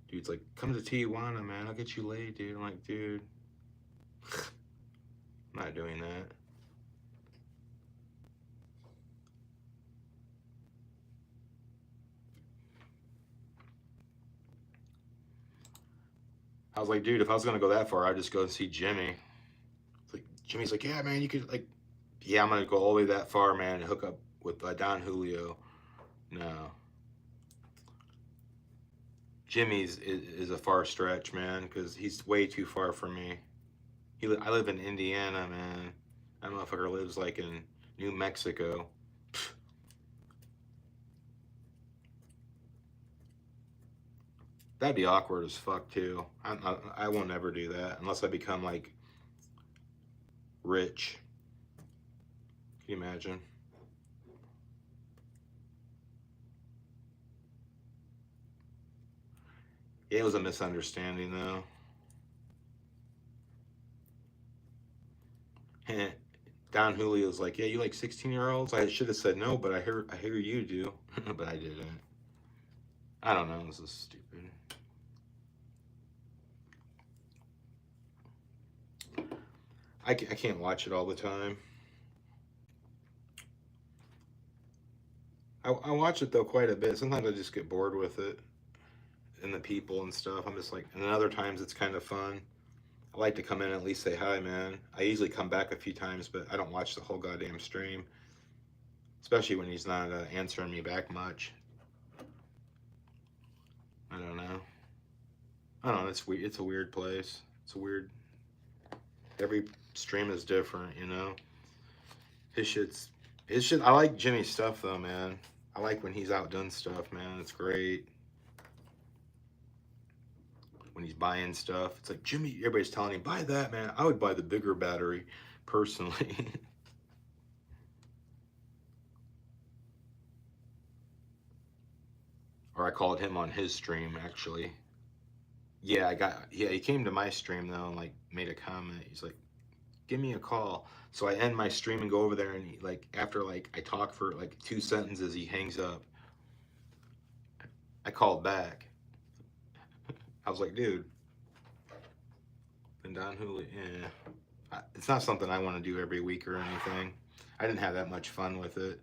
Dude's like, come to Tijuana, man. I'll get you laid, dude. I'm like, dude, I'm not doing that. I was like, dude, if I was gonna go that far, I'd just go and see Jimmy. It's like, Jimmy's like, yeah, man, you could like, yeah, I'm gonna go all the way that far, man, and hook up with Don Julio. No. Jimmy's is a far stretch, man, because he's way too far from me. I live in Indiana, man. That motherfucker lives like in New Mexico. That'd be awkward as fuck too. I won't ever do that unless I become like rich. Can you imagine? Yeah, it was a misunderstanding though. Don Julio's like, yeah, you like 16-year-olds? I should have said no, but I hear you do, but I didn't. I don't know. This is stupid. I can't watch it all the time. I watch it though quite a bit. Sometimes I just get bored with it and the people and stuff. I'm just like, and then other times it's kind of fun. I like to come in and at least say hi, man. I usually come back a few times, but I don't watch the whole goddamn stream, especially when he's not answering me back much. I don't know. I don't know. It's weird. It's a weird place. It's a weird. Every stream is different, you know. His shit's his shit. I like Jimmy's stuff though, man. I like when he's outdone stuff, man. It's great. When he's buying stuff, it's like Jimmy. Everybody's telling him buy that, man. I would buy the bigger battery, personally. Or I called him on his stream actually. Yeah, he came to my stream though and like made a comment. He's like, give me a call. So I end my stream and go over there and he, like after like I talk for like 2 sentences, he hangs up. I called back. I was like, dude, and Don Julio, yeah. It's not something I want to do every week or anything. I didn't have that much fun with it.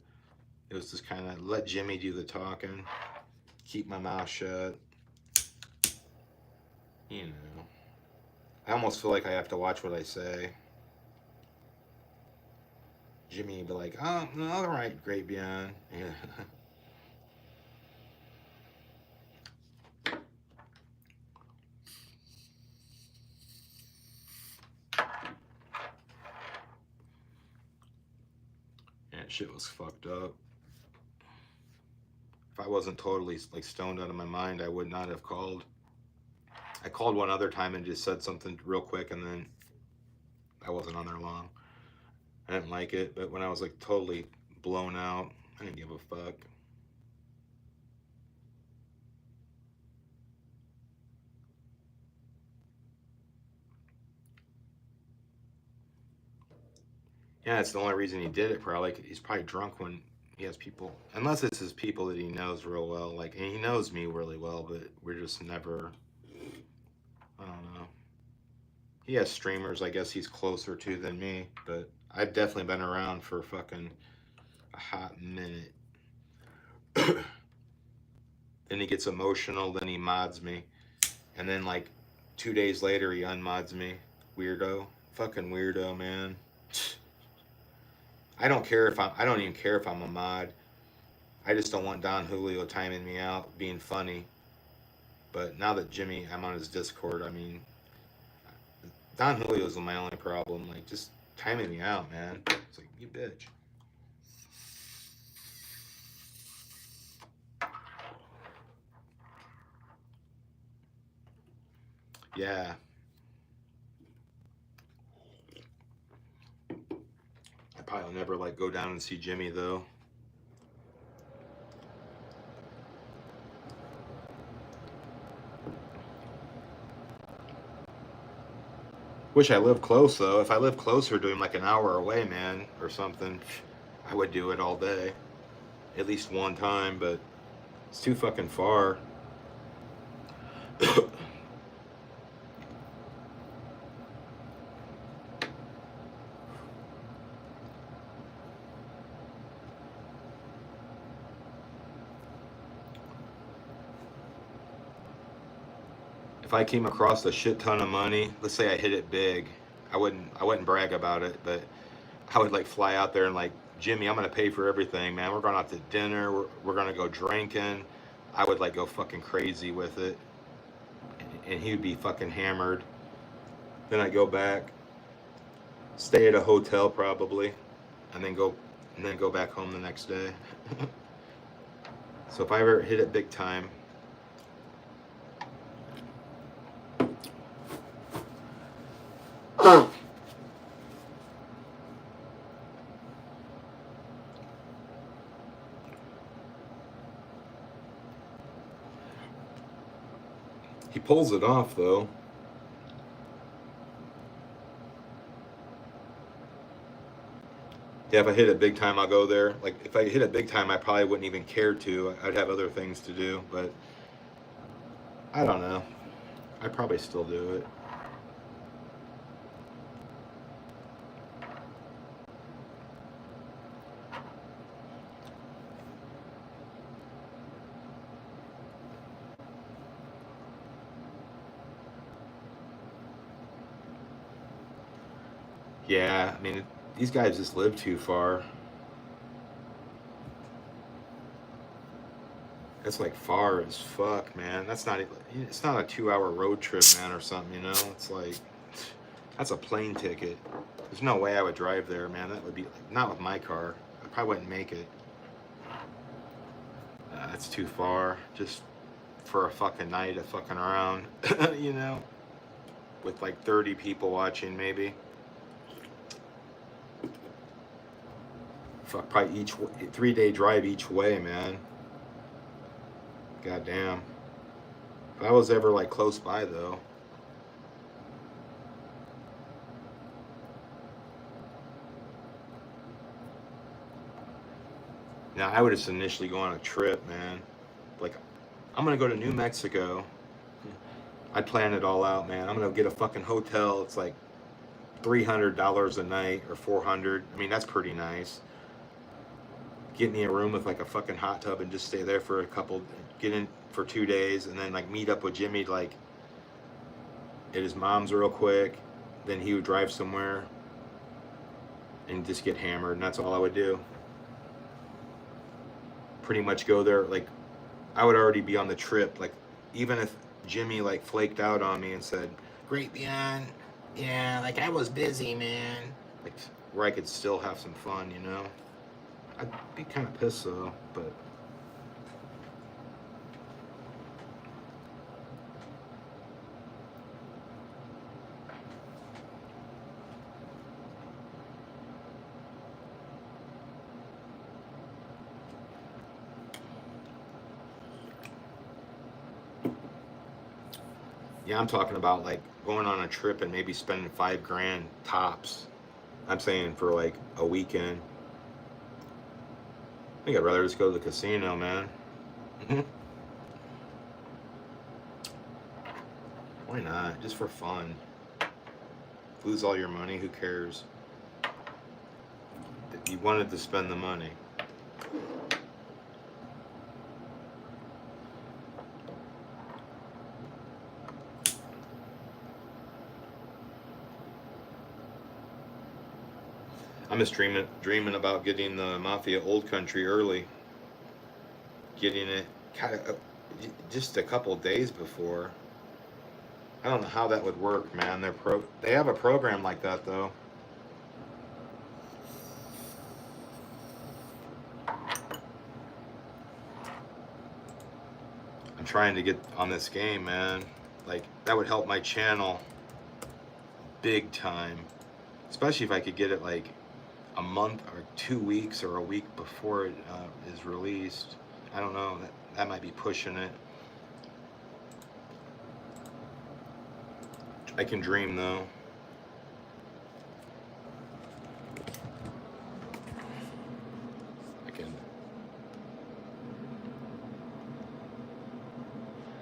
It was just kind of let Jimmy do the talking, keep my mouth shut. You know, I almost feel like I have to watch what I say. Jimmy would be like, oh, all right, great, Beyond. Yeah. Yeah, shit was fucked up. If I wasn't totally like stoned out of my mind, I would not have called. I called one other time and just said something real quick, and then I wasn't on there long. I didn't like it, but when I was like totally blown out, I didn't give a fuck. Yeah, that's the only reason he did it. Probably he's probably drunk when he has people, unless it's his people that he knows real well. Like, and he knows me really well, but we're just never. I don't know. He has streamers, I guess he's closer to than me, but I've definitely been around for fucking a hot minute. Then he gets emotional, then he mods me, and then like 2 days later he unmods me. Weirdo, fucking weirdo, man. I don't care if I don't even care if I'm a mod. I just don't want Don Julio timing me out, being funny. But now that I'm on his Discord, I mean, Don Julio's my only problem. Like, just timing me out, man. It's like, you bitch. Yeah. I probably will never, like, go down and see Jimmy, though. Wish I lived close, though. If I lived closer to him, like an hour away, man, or something, I would do it all day. At least one time, but it's too fucking far. If I came across a shit ton of money, let's say I hit it big, I wouldn't brag about it, but I would like fly out there and like, Jimmy, I'm gonna pay for everything, man. We're going out to dinner. We're gonna go drinking. I would like go fucking crazy with it, and he would be fucking hammered. Then I go back, stay at a hotel probably, and then go back home the next day. So if I ever hit it big time, he pulls it off though. Yeah, if I hit it big time, I'll go there. Like if I hit it big time, I probably wouldn't even care to. I'd have other things to do, but I don't know. I'd probably still do it. Yeah, I mean, these guys just live too far. That's like far as fuck, man. That's not even, it's not a 2 hour road trip, man, or something, you know? It's like, that's a plane ticket. There's no way I would drive there, man. That would be, like, not with my car. I probably wouldn't make it. That's too far. Just for a fucking night of fucking around, you know? With like 30 people watching, maybe. Fuck, probably 3 day drive each way, man. Goddamn. If I was ever like close by though. Now I would just initially go on a trip, man. Like, I'm gonna go to New Mexico. I'd plan it all out, man. I'm gonna get a fucking hotel. It's like $300 a night or 400. I mean, that's pretty nice. Get me a room with like a fucking hot tub and just stay there for a couple, get in for 2 days, and then like meet up with Jimmy like at his mom's real quick. Then he would drive somewhere and just get hammered, and that's all I would do. Pretty much go there. Like, I would already be on the trip. Like, even if Jimmy like flaked out on me and said, "Great, Beyond, yeah, like I was busy, man," like where I could still have some fun, you know. I'd be kind of pissed though, but yeah, I'm talking about like going on a trip and maybe spending $5 grand tops. I'm saying for like a weekend. I think I'd rather just go to the casino, man. Why not? Just for fun. Lose all your money, who cares? You wanted to spend the money. I'm just dreaming about getting the Mafia Old Country early. Getting it kind of just a couple days before. I don't know how that would work, man. They have a program like that though. I'm trying to get on this game, man. Like, that would help my channel big time. Especially if I could get it like a month or 2 weeks or a week before it is released. I don't know. That might be pushing it. I can dream though.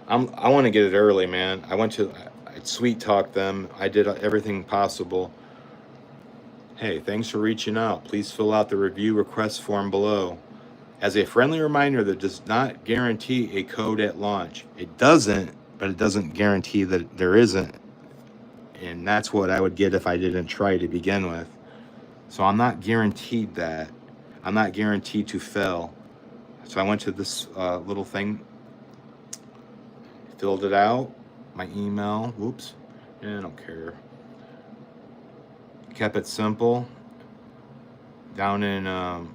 I want to get it early, man. I sweet talked them. I did everything possible. Hey, thanks for reaching out. Please fill out the review request form below. As a friendly reminder, that does not guarantee a code at launch. It doesn't, but it doesn't guarantee that there isn't. And that's what I would get if I didn't try to begin with. So I'm not guaranteed that. I'm not guaranteed to fail. So I went to this little thing, filled it out, my email, whoops, I don't care. Kept it simple. Down in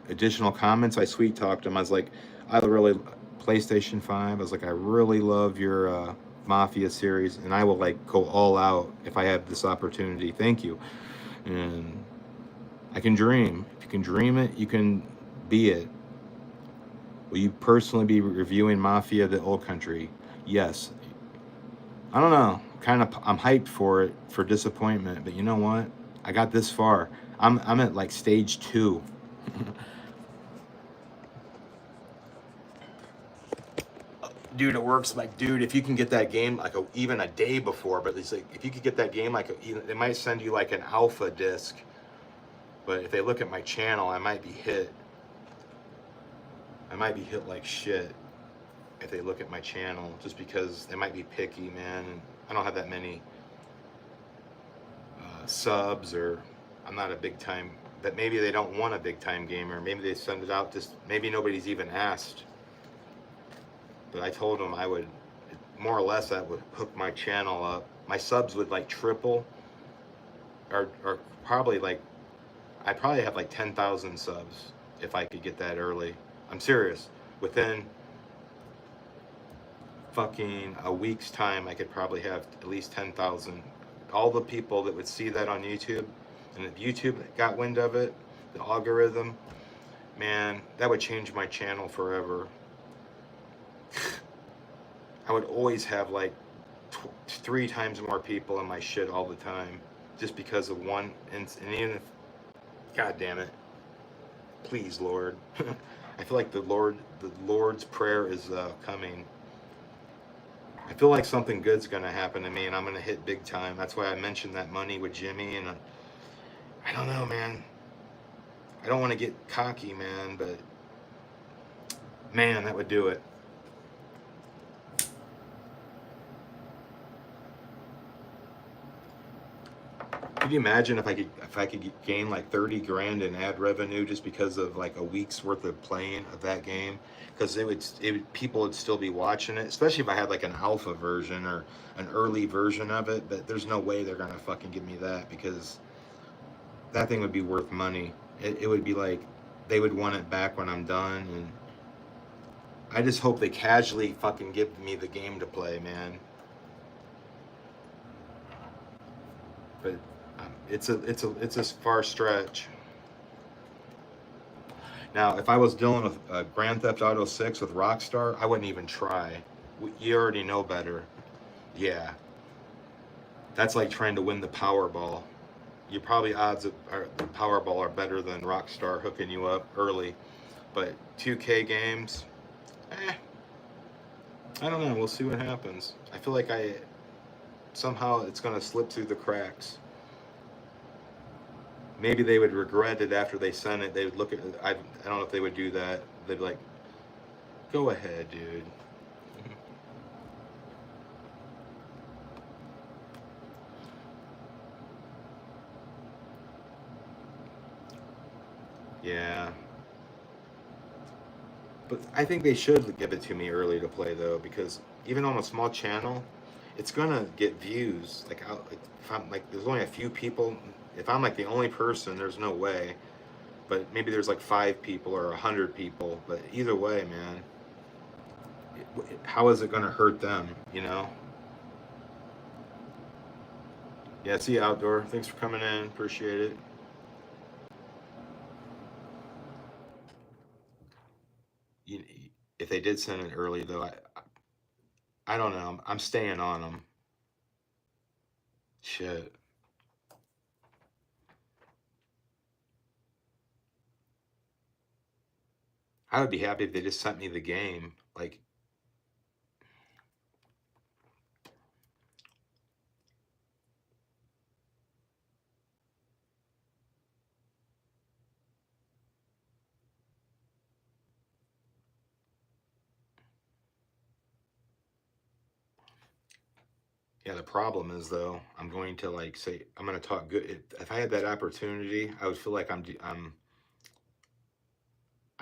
additional comments, I sweet talked him. I was like, PlayStation 5, I was like, I really love your Mafia series, and I will like go all out if I have this opportunity. Thank you. And I can dream. If you can dream it, you can be it. Will you personally be reviewing Mafia the Old Country? Yes. I don't know. I'm hyped for it, for disappointment, but you know what? I got this far. I'm at like stage 2. Dude, it works like, dude, if you can get that game like even a day before, but it's like if you could get that game like they might send you like an alpha disc. But if they look at my channel, I might be hit. I might be hit like shit if they look at my channel, just because they might be picky, man. And I don't have that many subs, or I'm not a big time, that maybe they don't want a big time gamer. Maybe they send it out, just maybe nobody's even asked. But I told them I would, more or less, that would hook my channel up. My subs would like triple, or probably like, I'd probably have like 10,000 subs if I could get that early. I'm serious. Within fucking a week's time, I could probably have at least 10,000. All the people that would see that on YouTube, and if YouTube got wind of it, the algorithm, man, that would change my channel forever. I would always have like 3 times more people in my shit all the time, just because of one. And even if, God damn it, please, Lord, I feel like the Lord's prayer is coming. I feel like something good's gonna happen to me, and I'm gonna hit big time. That's why I mentioned that money with Jimmy, and I don't know, man. I don't want to get cocky, man, but man, that would do it. Could you imagine if I could gain like 30 grand in ad revenue just because of like a week's worth of playing of that game? Because people would still be watching it, especially if I had like an alpha version or an early version of it. But there's no way they're gonna fucking give me that, because that thing would be worth money. It would be like they would want it back when I'm done, and I just hope they casually fucking give me the game to play, man. But it's a far stretch. Now, if I was dealing with Grand Theft Auto 6 with Rockstar, I wouldn't even try. You already know better. Yeah, that's like trying to win the Powerball. You probably odds of the Powerball are better than Rockstar hooking you up early. But 2K games, eh, I don't know. We'll see what happens. I feel like somehow it's gonna slip through the cracks. Maybe they would regret it after they sent it. They would look at it. I don't know if they would do that. They'd be like, go ahead, dude. Yeah. But I think they should give it to me early to play, though, because even on a small channel, it's gonna get views. Like if I'm like, there's only a few people. If I'm like the only person, there's no way. But maybe there's like 5 people or 100 people. But either way, man, how is it gonna hurt them? You know? Yeah. See you, Outdoor. Thanks for coming in. Appreciate it. You, if they did send it early, though, I don't know. I'm staying on them. Shit. I would be happy if they just sent me the game. Like, yeah, the problem is though, I'm going to like say I'm going to talk good. If I had that opportunity, I would feel like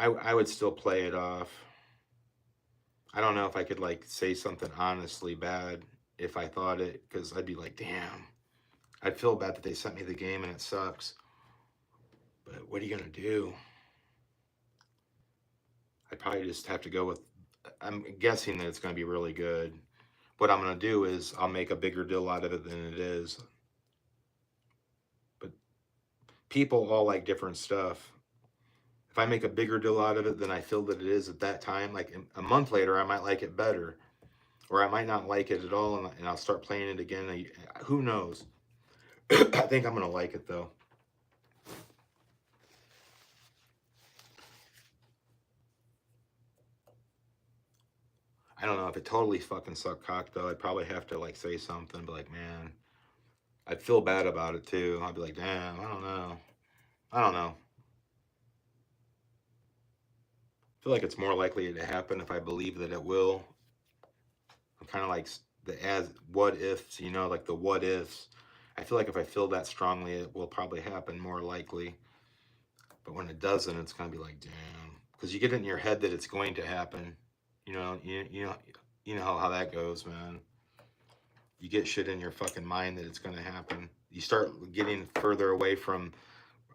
I would still play it off. I don't know if I could like say something honestly bad if I thought it, because I'd be like, damn, I'd feel bad that they sent me the game and it sucks. But what are you gonna do? I'd probably just have to go with. I'm guessing that it's gonna be really good. What I'm gonna do is I'll make a bigger deal out of it than it is. But people all like different stuff. If I make a bigger deal out of it than I feel that it is at that time, like a month later, I might like it better, or I might not like it at all, and I'll start playing it again. Who knows? I think I'm gonna like it though. I don't know if it totally fucking sucked cock though. I'd probably have to like say something, but like, man, I'd feel bad about it too. I'd be like, damn, I don't know. I don't know. I feel like it's more likely to happen if I believe that it will. I'm kind of like the as what ifs, like the what ifs. I feel like if I feel that strongly, it will probably happen more likely. But when it doesn't, it's gonna be like, damn, because you get it in your head that it's going to happen. You know how that goes, man. You get shit in your fucking mind that it's gonna happen. You start getting further away from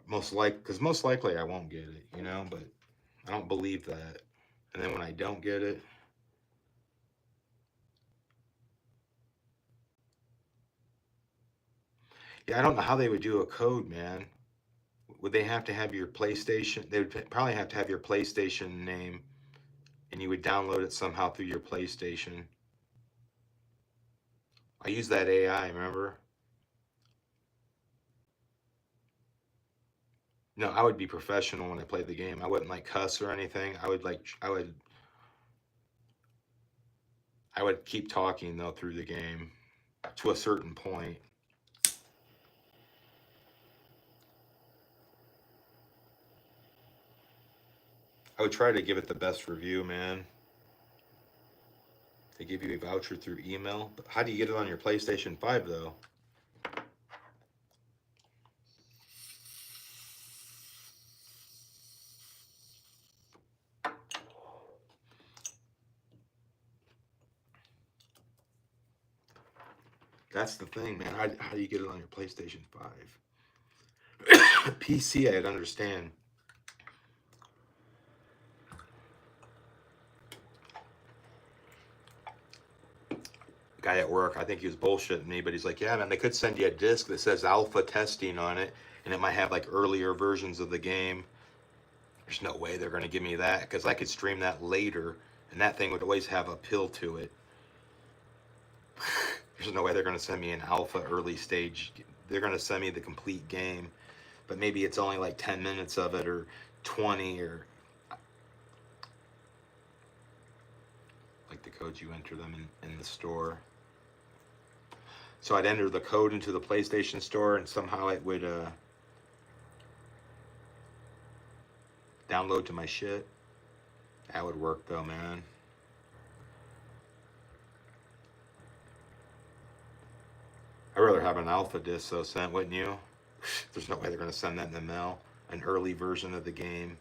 because most likely I won't get it, but I don't believe that. And then when I don't get it, yeah, I don't know how they would do a code, man. Would they have to have your PlayStation? They would probably have to have your PlayStation name, and you would download it somehow through your PlayStation. I use that AI, remember? No, I would be professional when I played the game. I wouldn't like cuss or anything. I would keep talking though through the game to a certain point. I would try to give it the best review, man. They give you a voucher through email. But how do you get it on your PlayStation 5 though? That's the thing, man. How do you get it on your PlayStation 5? PC, I'd understand. Guy at work, I think he was bullshitting me, but he's like, yeah, man, they could send you a disc that says alpha testing on it, and it might have like earlier versions of the game. There's no way they're going to give me that because I could stream that later, and that thing would always have a pill to it. There's no way they're going to send me an alpha early stage. They're going to send me the complete game, but maybe it's only like 10 minutes of it or 20 or like the codes you enter them in the store. So I'd enter the code into the PlayStation Store and somehow it would download to my shit. That would work though, man. I'd rather have an alpha disc though sent, wouldn't you? There's no way they're going to send that in the mail. An early version of the game.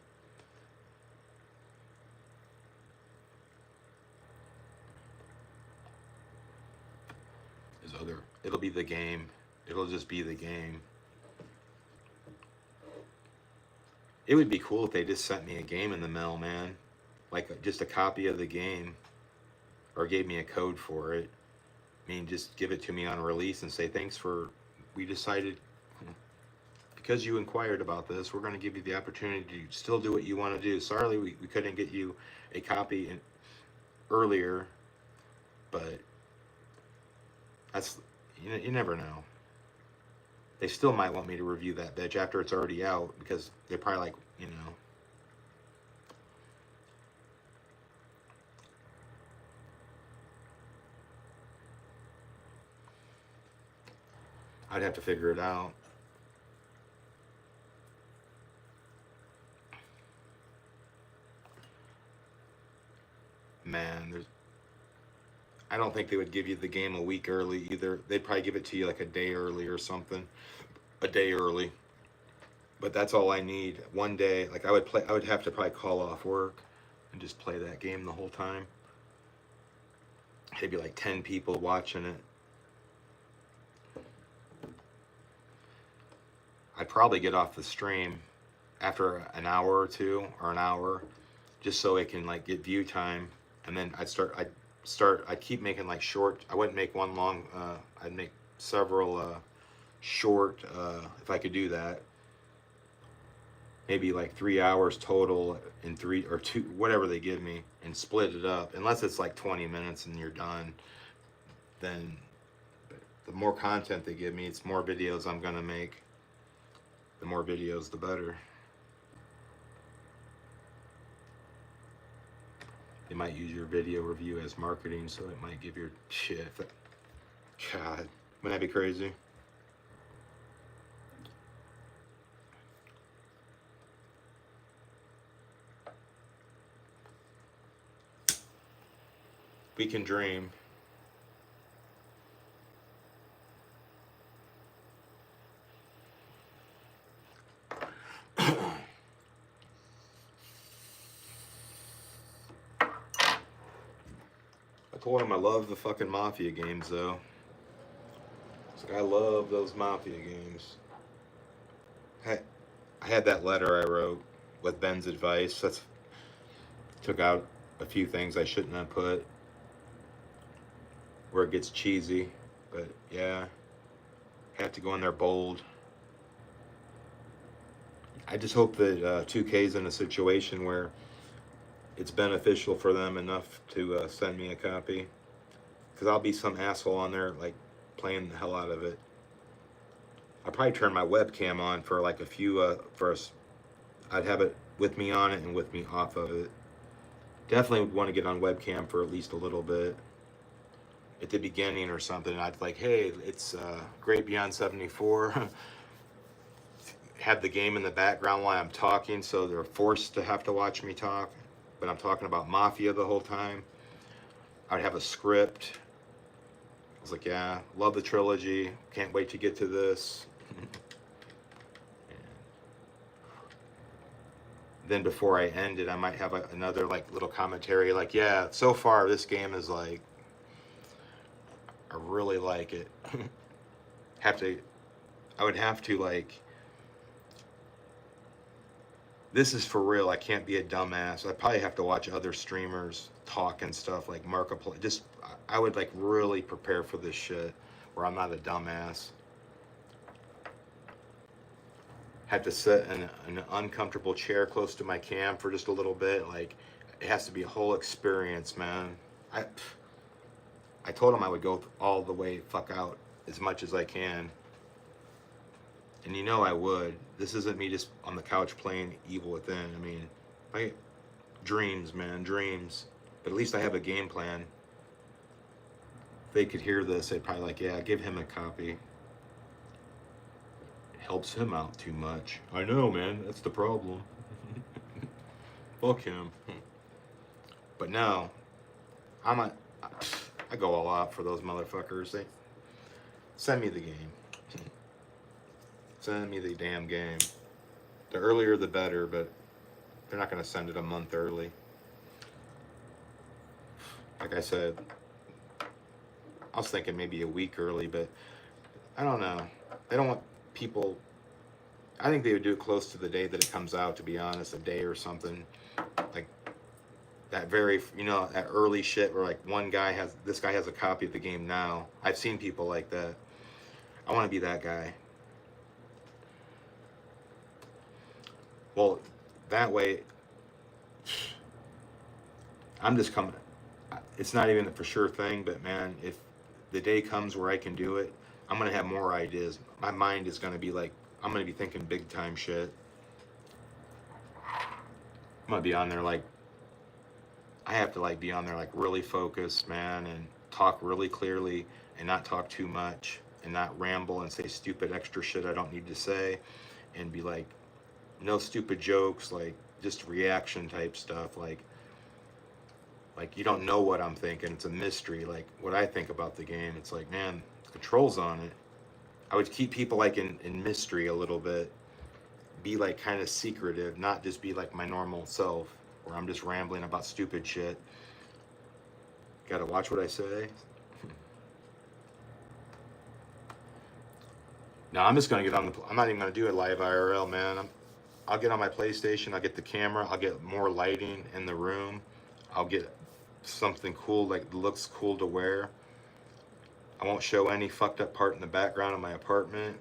It'll be the game. It'll just be the game. It would be cool if they just sent me a game in the mail, man. Like just a copy of the game. Or gave me a code for it. I mean, just give it to me on release and say, thanks for, we decided, because you inquired about this, we're going to give you the opportunity to still do what you want to do. Sorry, we couldn't get you a copy earlier, but that's, you never know. They still might want me to review that bitch after it's already out because they're probably like, I'd have to figure it out. Man, I don't think they would give you the game a week early either. They'd probably give it to you like a day early or something. A day early. But that's all I need. One day, like I would have to probably call off work and just play that game the whole time. There'd be like 10 people watching it. I'd probably get off the stream after an hour or two or an hour just so it can like get view time, and then I'd keep making like short. I wouldn't make one long. I'd make several short if I could do that. Maybe like 3 hours total in 3 or 2, whatever they give me, and split it up. Unless it's like 20 minutes and you're done, then the more content they give me, it's more videos I'm gonna make. The more videos, the better. They might use your video review as marketing, so it might give your shit. God, wouldn't that be crazy? We can dream. I told him I love the fucking Mafia games, though. It's like, I love those Mafia games. I had that letter I wrote with Ben's advice. Took out a few things I shouldn't have put. Where it gets cheesy. But, yeah. Have to go in there bold. I just hope that 2K's in a situation where it's beneficial for them enough to send me a copy, because I'll be some asshole on there like playing the hell out of it. I'll probably turn my webcam on for like a few, first. I'd have it with me on it and with me off of it. Definitely would want to get on webcam for at least a little bit at the beginning or something. I'd like, hey, it's Great Beyond 74. Have the game in the background while I'm talking, so they're forced to have to watch me talk. But I'm talking about Mafia the whole time. I'd have a script. I was like, yeah, love the trilogy. Can't wait to get to this. Then before I end it, I might have another like little commentary, like, yeah, so far this game is like, I really like it. I would have to like, this is for real. I can't be a dumbass. I probably have to watch other streamers talk and stuff like Markiplier. Just, I would like really prepare for this shit where I'm not a dumbass. Had to sit in an uncomfortable chair close to my cam for just a little bit. Like, it has to be a whole experience, man. I told him I would go all the way fuck out as much as I can. And you know I would. This isn't me just on the couch playing Evil Within. I mean, dreams, man, dreams. But at least I have a game plan. If they could hear this, they'd probably like, yeah, give him a copy. Helps him out too much. I know, man. That's the problem. Fuck him. But no, I go all out for those motherfuckers. They send me the game. Send me the damn game. The earlier the better, but they're not gonna send it a month early. Like I said, I was thinking maybe a week early, but I don't know. They don't want people. I think they would do it close to the day that it comes out, to be honest, a day or something. Like that very, that early shit where like this guy has a copy of the game now. I've seen people like that. I want to be that guy. Well, that way, I'm just coming. It's not even a for sure thing, but man, if the day comes where I can do it, I'm going to have more ideas. My mind is going to be like, I'm going to be thinking big time shit. I'm going to be on there like, I have to like be on there like really focused, man, and talk really clearly and not talk too much and not ramble and say stupid extra shit I don't need to say, and be like, no stupid jokes, like just reaction type stuff, like you don't know what I'm thinking. It's a mystery. Like what I think about the game, it's like, man, the controls on it. I would keep people like in mystery a little bit, be like kind of secretive, not just be like my normal self where I'm just rambling about stupid shit. Gotta watch what I say. Now I'm just gonna get on I'm not even gonna do it live IRL, man. I'll get on my PlayStation, I'll get the camera, I'll get more lighting in the room, I'll get something cool, like looks cool to wear. I won't show any fucked up part in the background of my apartment.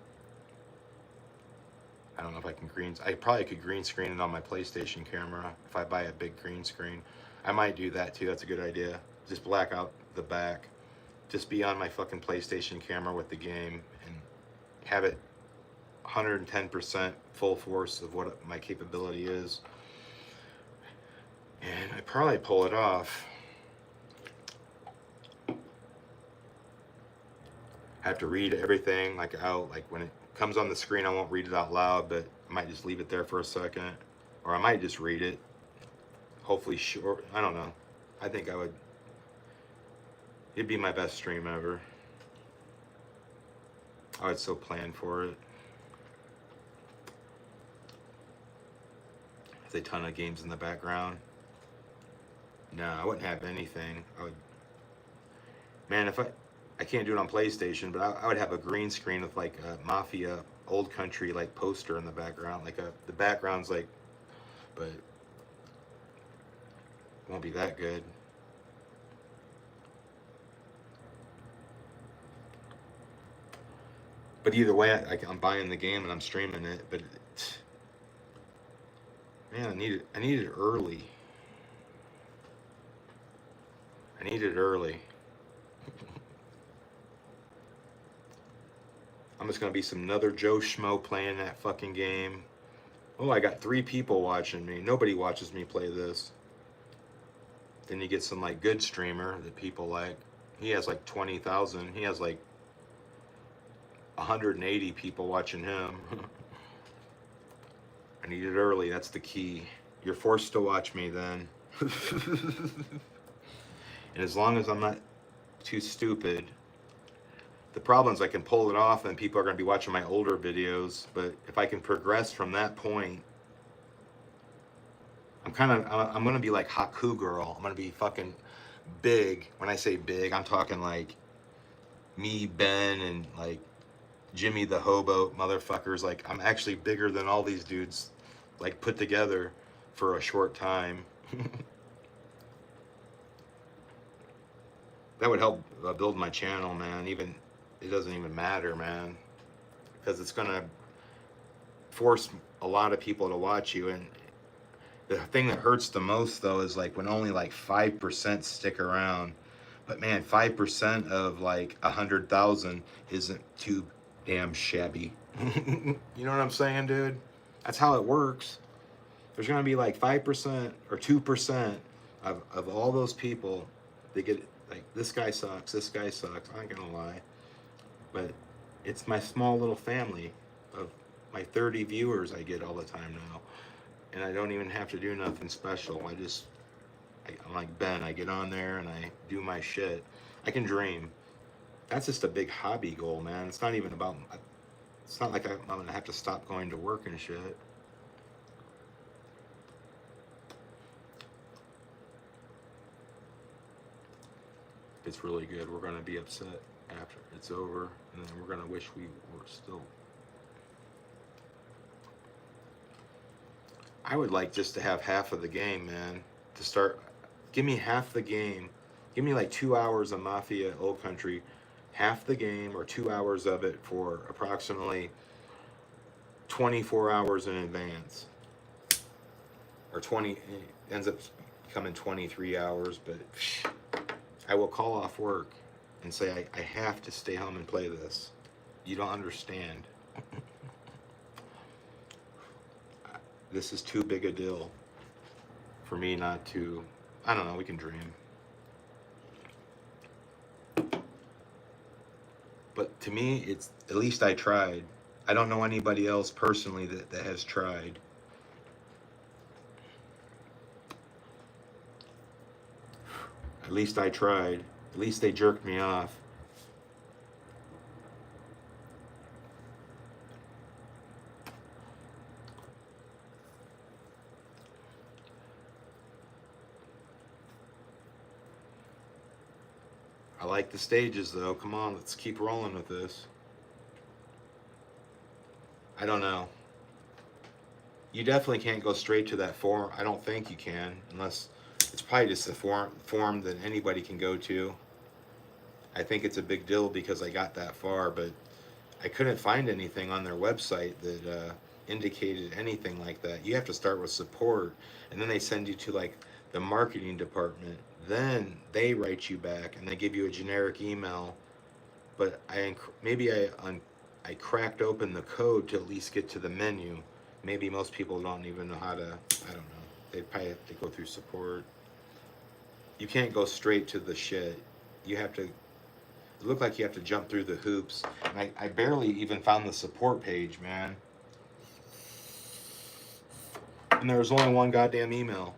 I don't know if I can I probably could green screen it on my PlayStation camera if I buy a big green screen. I might do that too, that's a good idea. Just black out the back. Just be on my fucking PlayStation camera with the game and have it 110% full force of what my capability is. And I probably pull it off. I have to read everything like out, like when it comes on the screen I won't read it out loud, but I might just leave it there for a second, or I might just read it, hopefully short. I don't know. I think it'd be my best stream ever. I would so plan for it. There's a ton of games in the background. No, I wouldn't have anything. Man, if I can't do it on PlayStation, but I would have a green screen with like a Mafia Old Country like poster in the background, like the background's like, but it won't be that good. But either way, I'm buying the game and I'm streaming it. But man, I need it early. I need it early. I'm just gonna be some another Joe Schmo playing that fucking game. Oh, I got 3 people watching me. Nobody watches me play this. Then you get some like good streamer that people like. He has like 20,000. He has like 180 people watching him. I need it early. That's the key. You're forced to watch me then. And as long as I'm not too stupid, the problem is I can pull it off and people are going to be watching my older videos. But if I can progress from that point, I'm going to be like Haku Girl. I'm going to be fucking big. When I say big, I'm talking like me, Ben, and like Jimmy the Hobo motherfuckers. Like, I'm actually bigger than all these dudes, like, put together for a short time. That would help build my channel, man. Even, it doesn't even matter, man, because it's gonna force a lot of people to watch you. And the thing that hurts the most, though, is like when only like 5% stick around. But man, 5% of like 100,000 isn't too damn shabby. You know what I'm saying, dude? That's how it works. There's gonna be like 5% or 2% of all those people that get like, this guy sucks, this guy sucks. I ain't gonna lie, but it's my small little family of my 30 viewers I get all the time now, and I don't even have to do nothing special. I'm like Ben. I get on there and I do my shit. I can dream. That's just a big hobby goal, man. It's not even about. It's not like I'm gonna have to stop going to work and shit. It's really good. We're gonna be upset after it's over, and then we're gonna wish we were still. I would like just to have half of the game, man. To start, give me half the game. Give me like 2 hours of Mafia Old Country, half the game or 2 hours of it for approximately 24 hours in advance. Or 20, it ends up becoming 23 hours, but I will call off work and say, I have to stay home and play this. You don't understand. This is too big a deal for me not to. I don't know, we can dream. But to me, it's, at least I tried. I don't know anybody else personally that has tried. At least I tried. At least they jerked me off. I like the stages, though. Come on, let's keep rolling with this. I don't know. You definitely can't go straight to that forum. I don't think you can, unless it's probably just a forum that anybody can go to. I think it's a big deal because I got that far, but I couldn't find anything on their website that indicated anything like that. You have to start with support, and then they send you to like the marketing department. Then they write you back, and they give you a generic email. But I cracked open the code to at least get to the menu. Maybe most people don't even know how to. I don't know. They probably have to go through support. You can't go straight to the shit. You have to. It looked like you have to jump through the hoops. And I barely even found the support page, man. And there was only one goddamn email.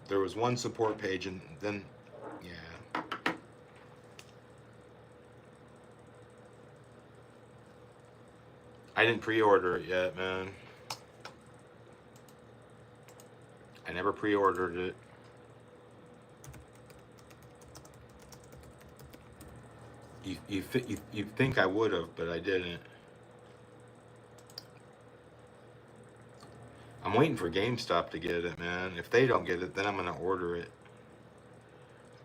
There was one support page, and then, yeah. I didn't pre-order it yet, man. I never pre-ordered it. You think I would have, but I didn't. I'm waiting for GameStop to get it, man. If they don't get it, then I'm gonna order it. It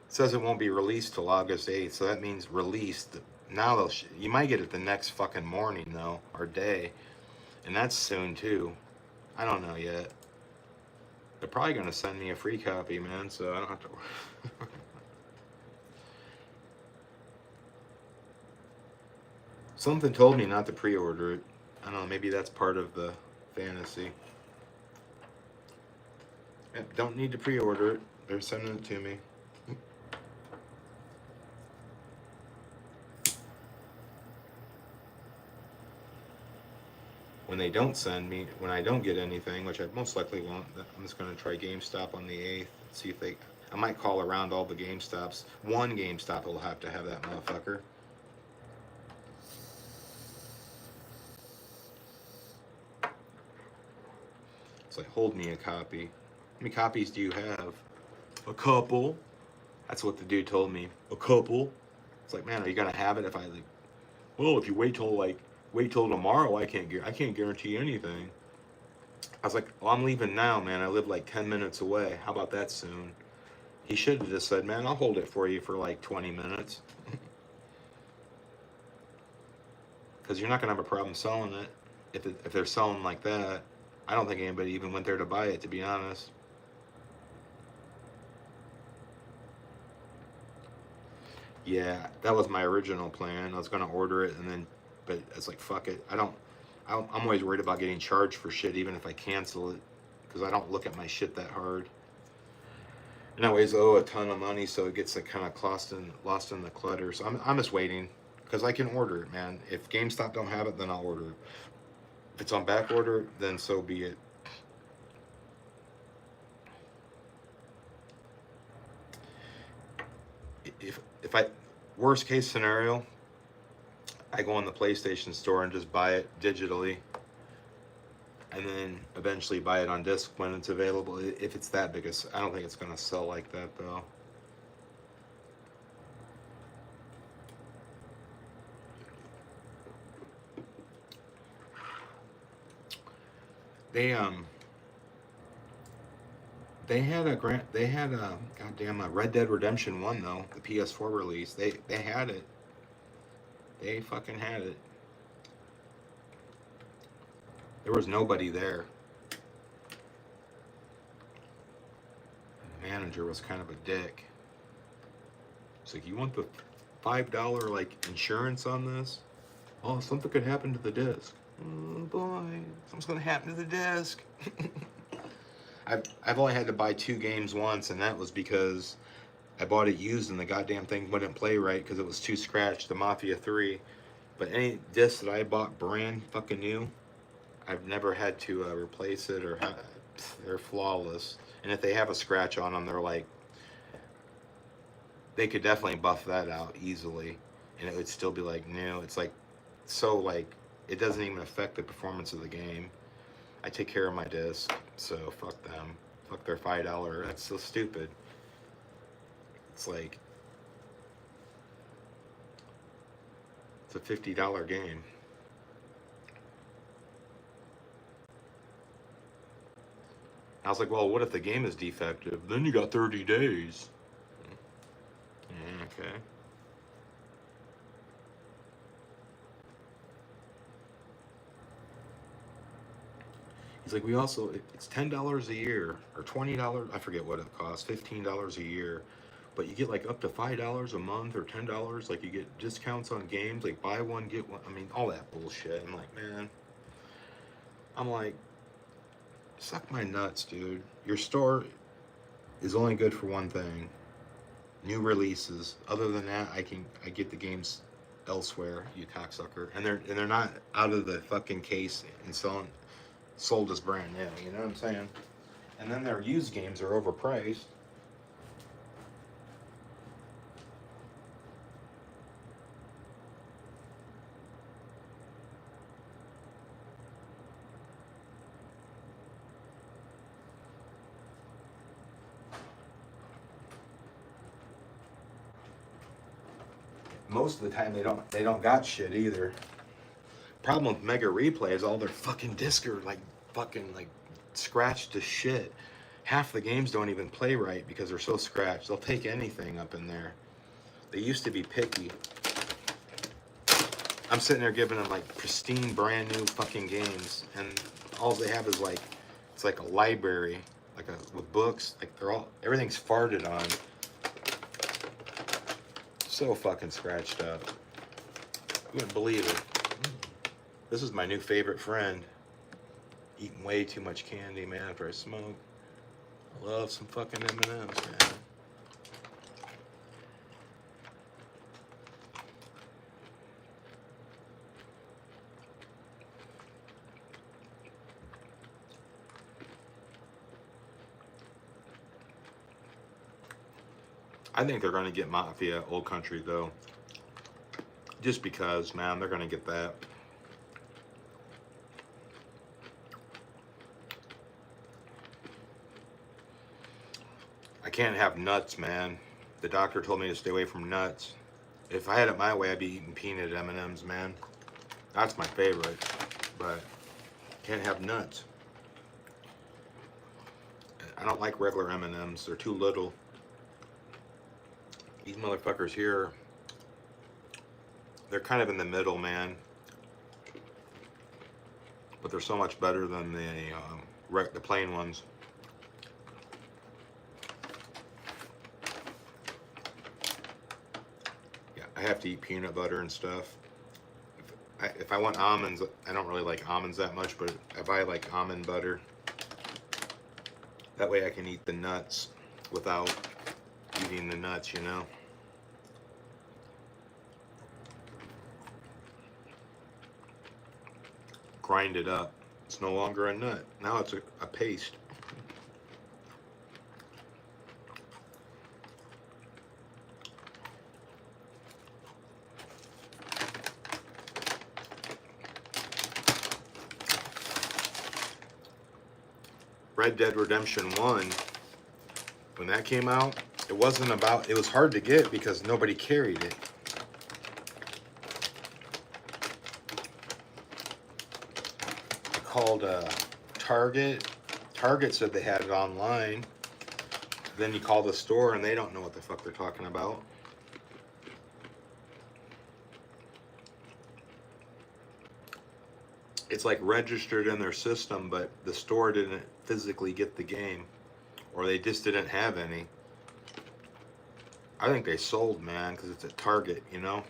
says it won't be released till August 8th, so that means released. Now you might get it the next fucking morning though, or day, and that's soon too. I don't know yet. They're probably gonna send me a free copy, man, so I don't have to. Something told me not to pre-order it. I don't know, maybe that's part of the fantasy. Yep, don't need to pre-order it. They're sending it to me. When they don't send me, when I don't get anything, which I most likely won't, I'm just going to try GameStop on the 8th. See if they, I might call around all the GameStops. One GameStop will have to have that motherfucker. It's like, hold me a copy. How many copies do you have? A couple. That's what the dude told me. A couple. It's like, man, are you gonna have it if I like? Well, if you wait till tomorrow, I can't guarantee anything. I was like, well, I'm leaving now, man. I live like 10 minutes away. How about that soon? He should have just said, man, I'll hold it for you for like 20 minutes. Because you're not gonna have a problem selling it if they're selling like that. I don't think anybody even went there to buy it, to be honest. Yeah, that was my original plan. I was gonna order it and then, but it's like fuck it. I'm always worried about getting charged for shit, even if I cancel it, because I don't look at my shit that hard. And I always owe a ton of money, so it gets like kind of lost in the clutter. So I'm just waiting, because I can order it, man. If GameStop don't have it, then I'll order it. If it's on back order, then so be it. If I, worst case scenario, I go on the PlayStation store and just buy it digitally, and then eventually buy it on disc when it's available. If it's that big, I don't think it's gonna sell like that though. They they had a goddamn a Red Dead Redemption 1 though, the PS4 release. They had it. They fucking had it. There was nobody there. The manager was kind of a dick. It's like, you want the $5 like insurance on this? Oh, something could happen to the disc. Oh boy, something's gonna happen to the disc. I've only had to buy 2 games once, and that was because I bought it used and the goddamn thing wouldn't play right because it was too scratched, the Mafia 3. But any disc that I bought brand fucking new, I've never had to replace it or they're flawless. And if they have a scratch on them, they're like, they could definitely buff that out easily, and it would still be like new. It's like, so like, it doesn't even affect the performance of the game. I take care of my disc, so fuck them. Fuck their $5. That's so stupid. It's like, it's a $50 game. I was like, well, what if the game is defective? Then you got 30 days. Yeah, okay. He's like, we also, it's $10 a year or $20. I forget what it costs. $15 a year, but you get like up to $5 a month or $10. Like you get discounts on games, like buy one get one. I mean, all that bullshit. I'm like, man. I'm like, suck my nuts, dude. Your store is only good for one thing: new releases. Other than that, I get the games elsewhere, you cocksucker. And they're not out of the fucking case and sold as brand new, you know what I'm saying? And then their used games are overpriced. Most of the time they don't got shit either. Problem with Mega Replay is all their fucking discs are like fucking like scratched to shit. Half the games don't even play right because they're so scratched. They'll take anything up in there. They used to be picky. I'm sitting there giving them like pristine brand new fucking games, and all they have is like, it's like a library, like with books, like everything's farted on. So fucking scratched up. You wouldn't believe it. This is my new favorite friend. Eating way too much candy, man, after I smoke. I love some fucking M&Ms, man. I think they're going to get Mafia Old Country, though. Just because, man, they're going to get that. I can't have nuts, man. The doctor told me to stay away from nuts. If I had it my way, I'd be eating peanut M&Ms, man. That's my favorite. But can't have nuts. I don't like regular M&Ms. They're too little. These motherfuckers here, they're kind of in the middle, man. But they're so much better than the plain ones. Yeah, I have to eat peanut butter and stuff. If I want almonds, I don't really like almonds that much, but if I like almond butter, that way I can eat the nuts without eating the nuts, you know? Grind it up. It's no longer a nut. Now it's a paste. Red Dead Redemption 1, when that came out, it was hard to get because nobody carried it. I called Target. Target said they had it online. Then you call the store and they don't know what the fuck they're talking about. It's like registered in their system, but the store didn't physically get the game, or they just didn't have any. I think they sold, man, because it's at Target, you know?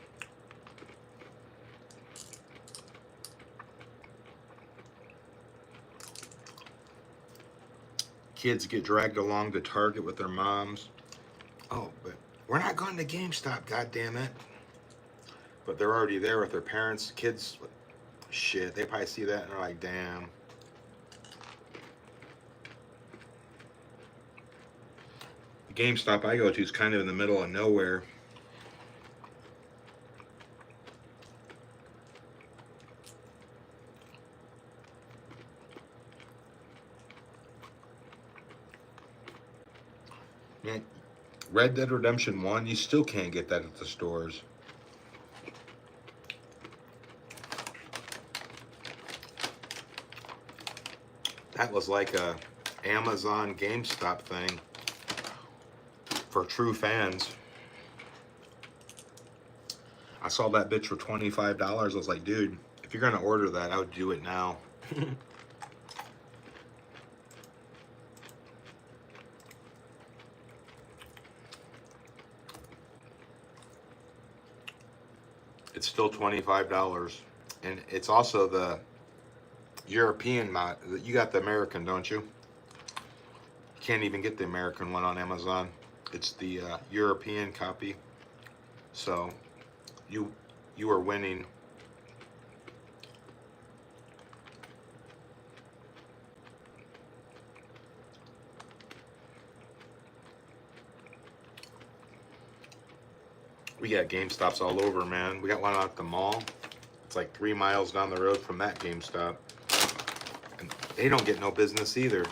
Kids get dragged along to Target with their moms. Oh, but we're not going to GameStop, goddammit. But they're already there with their parents. Kids, shit, they probably see that and they're like, damn. The GameStop I go to is kind of in the middle of nowhere. Man, Red Dead Redemption 1, you still can't get that at the stores. That was like a Amazon GameStop thing for true fans. I saw that bitch for $25. I was like, dude, if you're gonna order that, I would do it now. It's still $25. And it's also the European mod. You got the American, don't you? You can't even get the American one on Amazon. It's the European copy. So you are winning. We got GameStops all over, man. We got one at the mall. It's like 3 miles down the road from that GameStop. And they don't get no business either.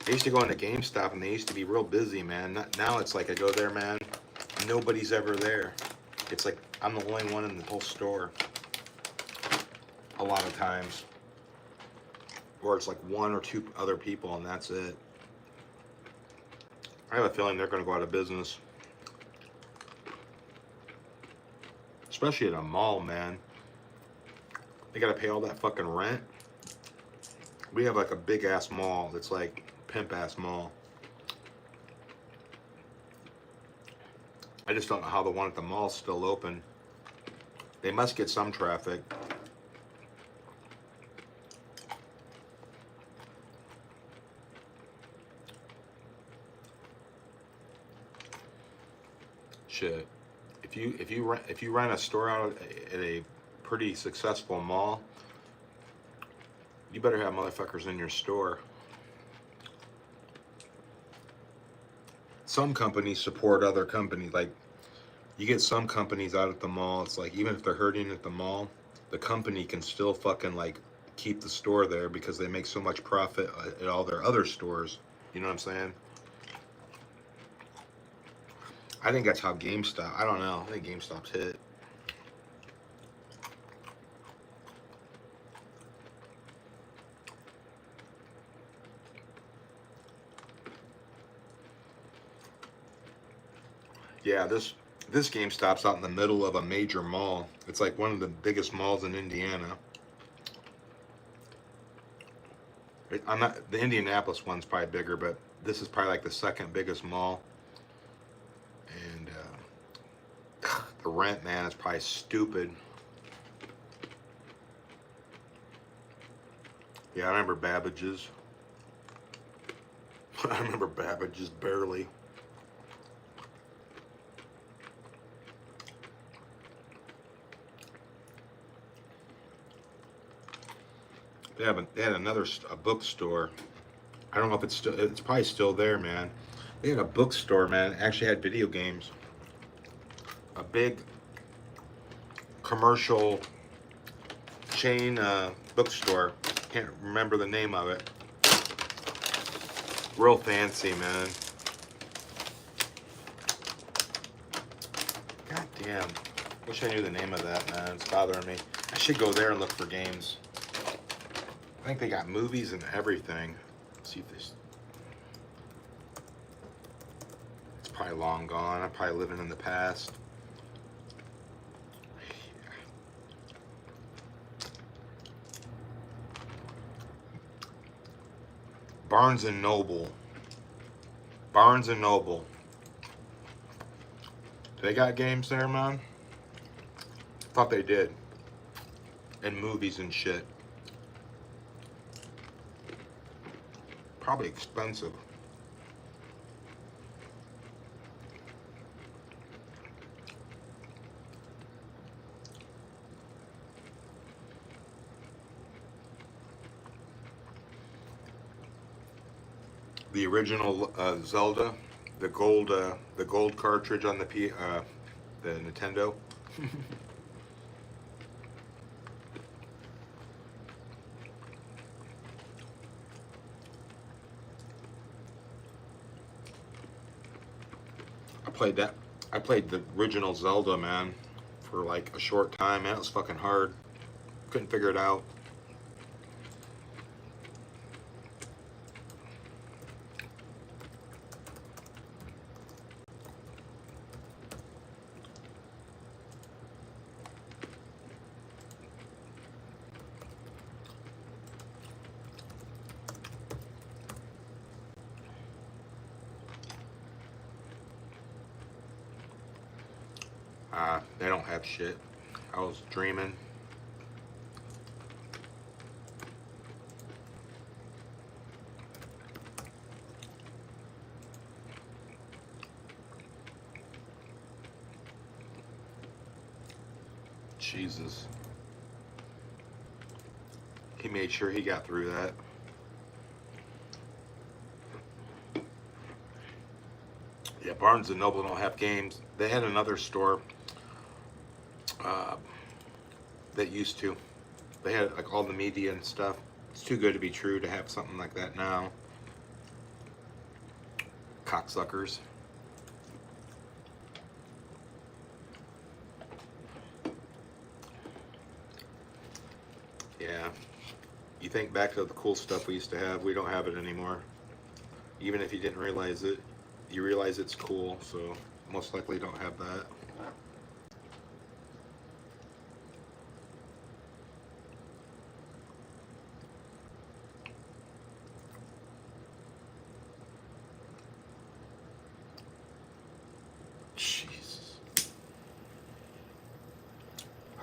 I used to go into GameStop and they used to be real busy, man. Now it's like I go there, man, nobody's ever there. It's like I'm the only one in the whole store a lot of times. Or it's like 1 or 2 other people and that's it. I have a feeling they're going to go out of business. Especially at a mall, man. They got to pay all that fucking rent. We have like a big ass mall that's like pimp ass mall. I just don't know how the one at the mall's still open. They must get some traffic. Shit. If you rent a store out at a pretty successful mall, you better have motherfuckers in your store. Some companies support other companies. Like, you get some companies out at the mall, it's like, even if they're hurting at the mall, the company can still fucking, like, keep the store there because they make so much profit at all their other stores. You know what I'm saying? I think that's how GameStop, I don't know, I think GameStop's hit. Yeah, this GameStop's out in the middle of a major mall. It's like one of the biggest malls in Indiana. I'm not, the Indianapolis one's probably bigger, but this is probably like the second biggest mall. And the rent, man, is probably stupid. Yeah, I remember Babbage's. I remember Babbage's barely. They had another a bookstore. I don't know if it's probably still there, man. They had a bookstore, man. It actually had video games. A big commercial chain bookstore. Can't remember the name of it. Real fancy, man. God damn. Wish I knew the name of that, man. It's bothering me. I should go there and look for games. I think they got movies and everything. Let's see if this. It's probably long gone. I'm probably living in the past. Barnes and Noble. Barnes and Noble. They got games there, man? Thought they did. And movies and shit. Probably expensive. The original Zelda, the gold cartridge on the Nintendo. I played the original Zelda, man, for like a short time, man. It was fucking hard. Couldn't figure it out. They don't have shit. I was dreaming. Jesus. He made sure he got through that. Yeah, Barnes and Noble don't have games. They had another store that used to. They had like all the media and stuff. It's too good to be true to have something like that now. Cocksuckers. Yeah. You think back to the cool stuff we used to have, we don't have it anymore. Even if you didn't realize it, you realize it's cool, so most likely don't have that.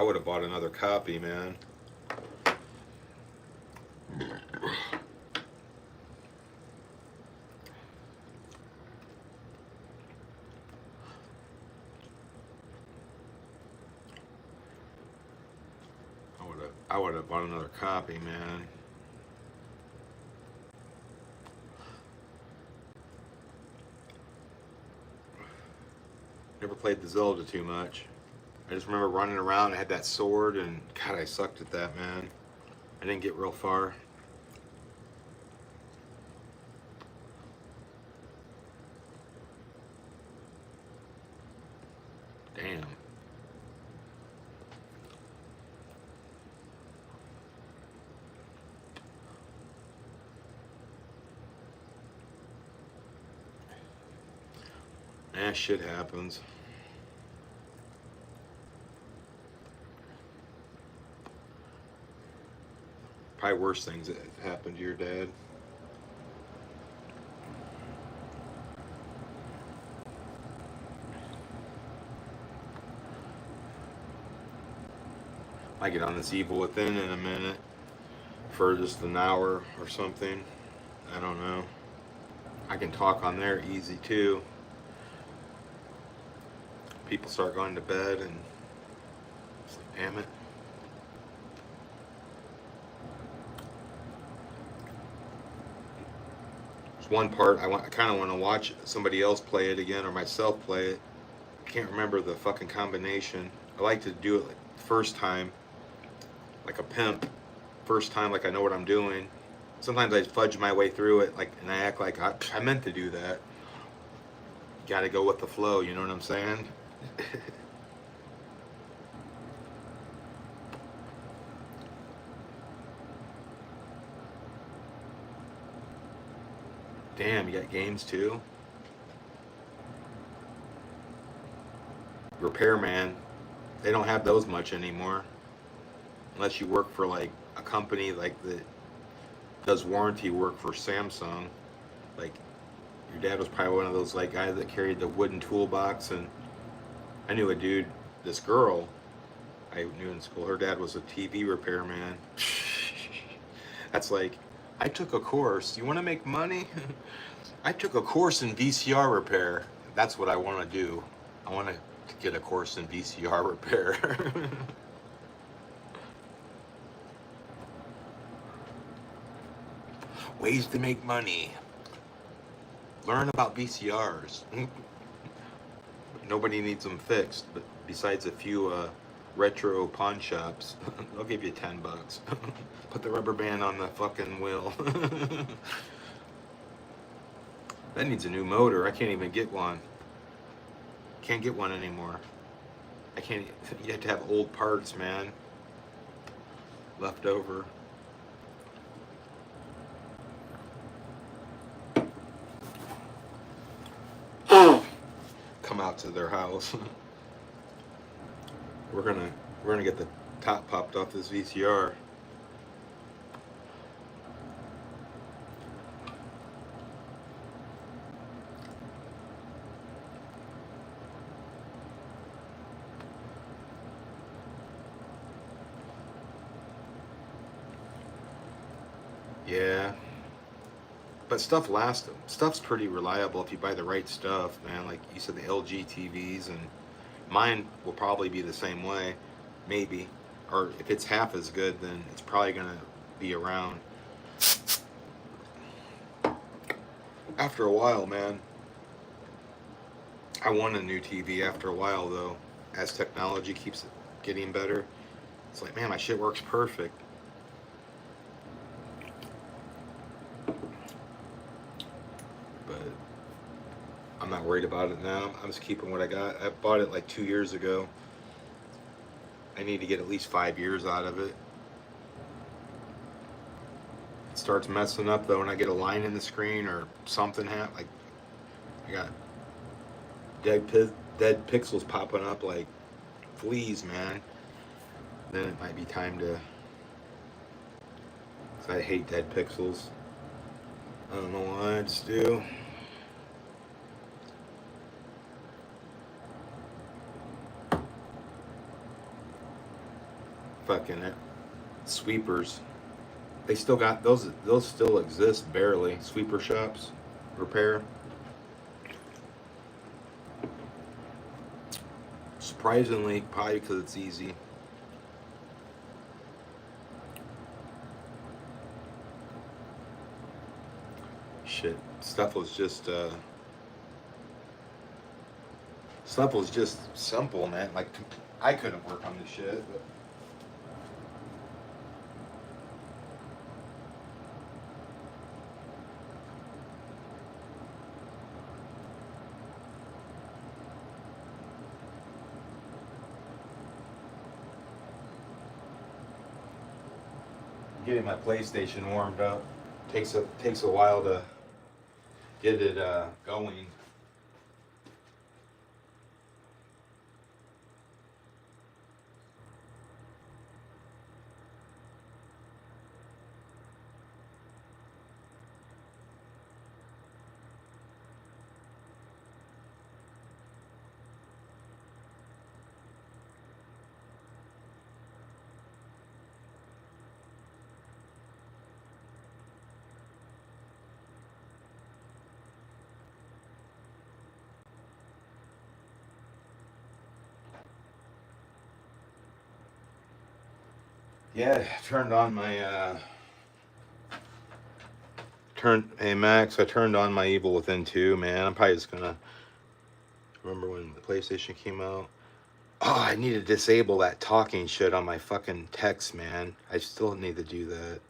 I would have bought another copy, man. I would have bought another copy, man. Never played the Zelda too much. I just remember running around. I had that sword, and God, I sucked at that, man. I didn't get real far. Damn. Shit happens. Probably worse things that happened to your dad. I get on this Evil Within in a minute for just an hour or something. I don't know. I can talk on there easy too. People start going to bed and it's like, damn it. There's one part I kind of want to watch somebody else play it again or myself play it. I can't remember the fucking combination. I like to do it like first time, like a pimp. First time, like I know what I'm doing. Sometimes I fudge my way through it, like, and I act like I meant to do that. Got to go with the flow. You know what I'm saying? Damn, you got games too? Repairman. They don't have those much anymore. Unless you work for like a company like that does warranty work for Samsung. Like your dad was probably one of those like guys that carried the wooden toolbox. And I knew a dude, this girl I knew in school, her dad was a TV repairman. That's like, I took a course. You want to make money? I took a course in VCR repair. That's what I want to do. I want to get a course in VCR repair. Ways to make money. Learn about VCRs. Nobody needs them fixed, but besides a few retro pawn shops, they'll give you $10. Put the rubber band on the fucking wheel. That needs a new motor. I can't even get one. Can't get one anymore. I can't. You have to have old parts, man. Left over. Come out to their house. We're gonna get the top popped off this VCR. Yeah. But stuff lasts. Stuff's pretty reliable if you buy the right stuff, man. Like you said, the LG TVs, and mine will probably be the same way, maybe. Or if it's half as good, then it's probably gonna be around. After a while, man. I want a new TV after a while, though. As technology keeps getting better, it's like, man, my shit works perfect. I'm not worried about it now. I'm just keeping what I got. I bought it like 2 years ago. I need to get at least 5 years out of it. It starts messing up though when I get a line in the screen or something happen. Like I got dead pixels popping up like fleas, man. Then it might be time to. 'Cause I hate dead pixels. I don't know why, I just do. fucking sweepers. They still got those. Those still exist barely. Sweeper shops, repair. Surprisingly, probably because it's easy. Shit, stuff was just simple, man. Like I couldn't work on this shit, but getting my PlayStation warmed up takes a while to get it going. Yeah, turned on my hey Max, I turned on my Evil Within 2, man. I'm probably just gonna remember when the PlayStation came out. Oh, I need to disable that talking shit on my fucking text, man. I still need to do that.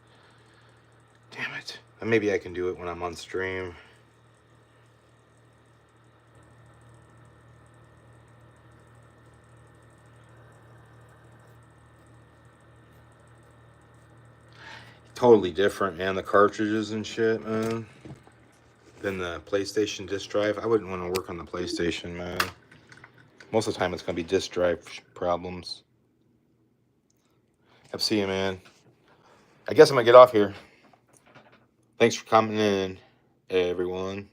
Damn it. Maybe I can do it when I'm on stream. Totally different, man. The cartridges and shit, man. Than the PlayStation disc drive. I wouldn't want to work on the PlayStation, man. Most of the time it's going to be disc drive problems. I'll see you, man. I guess I'm going to get off here. Thanks for coming in, everyone.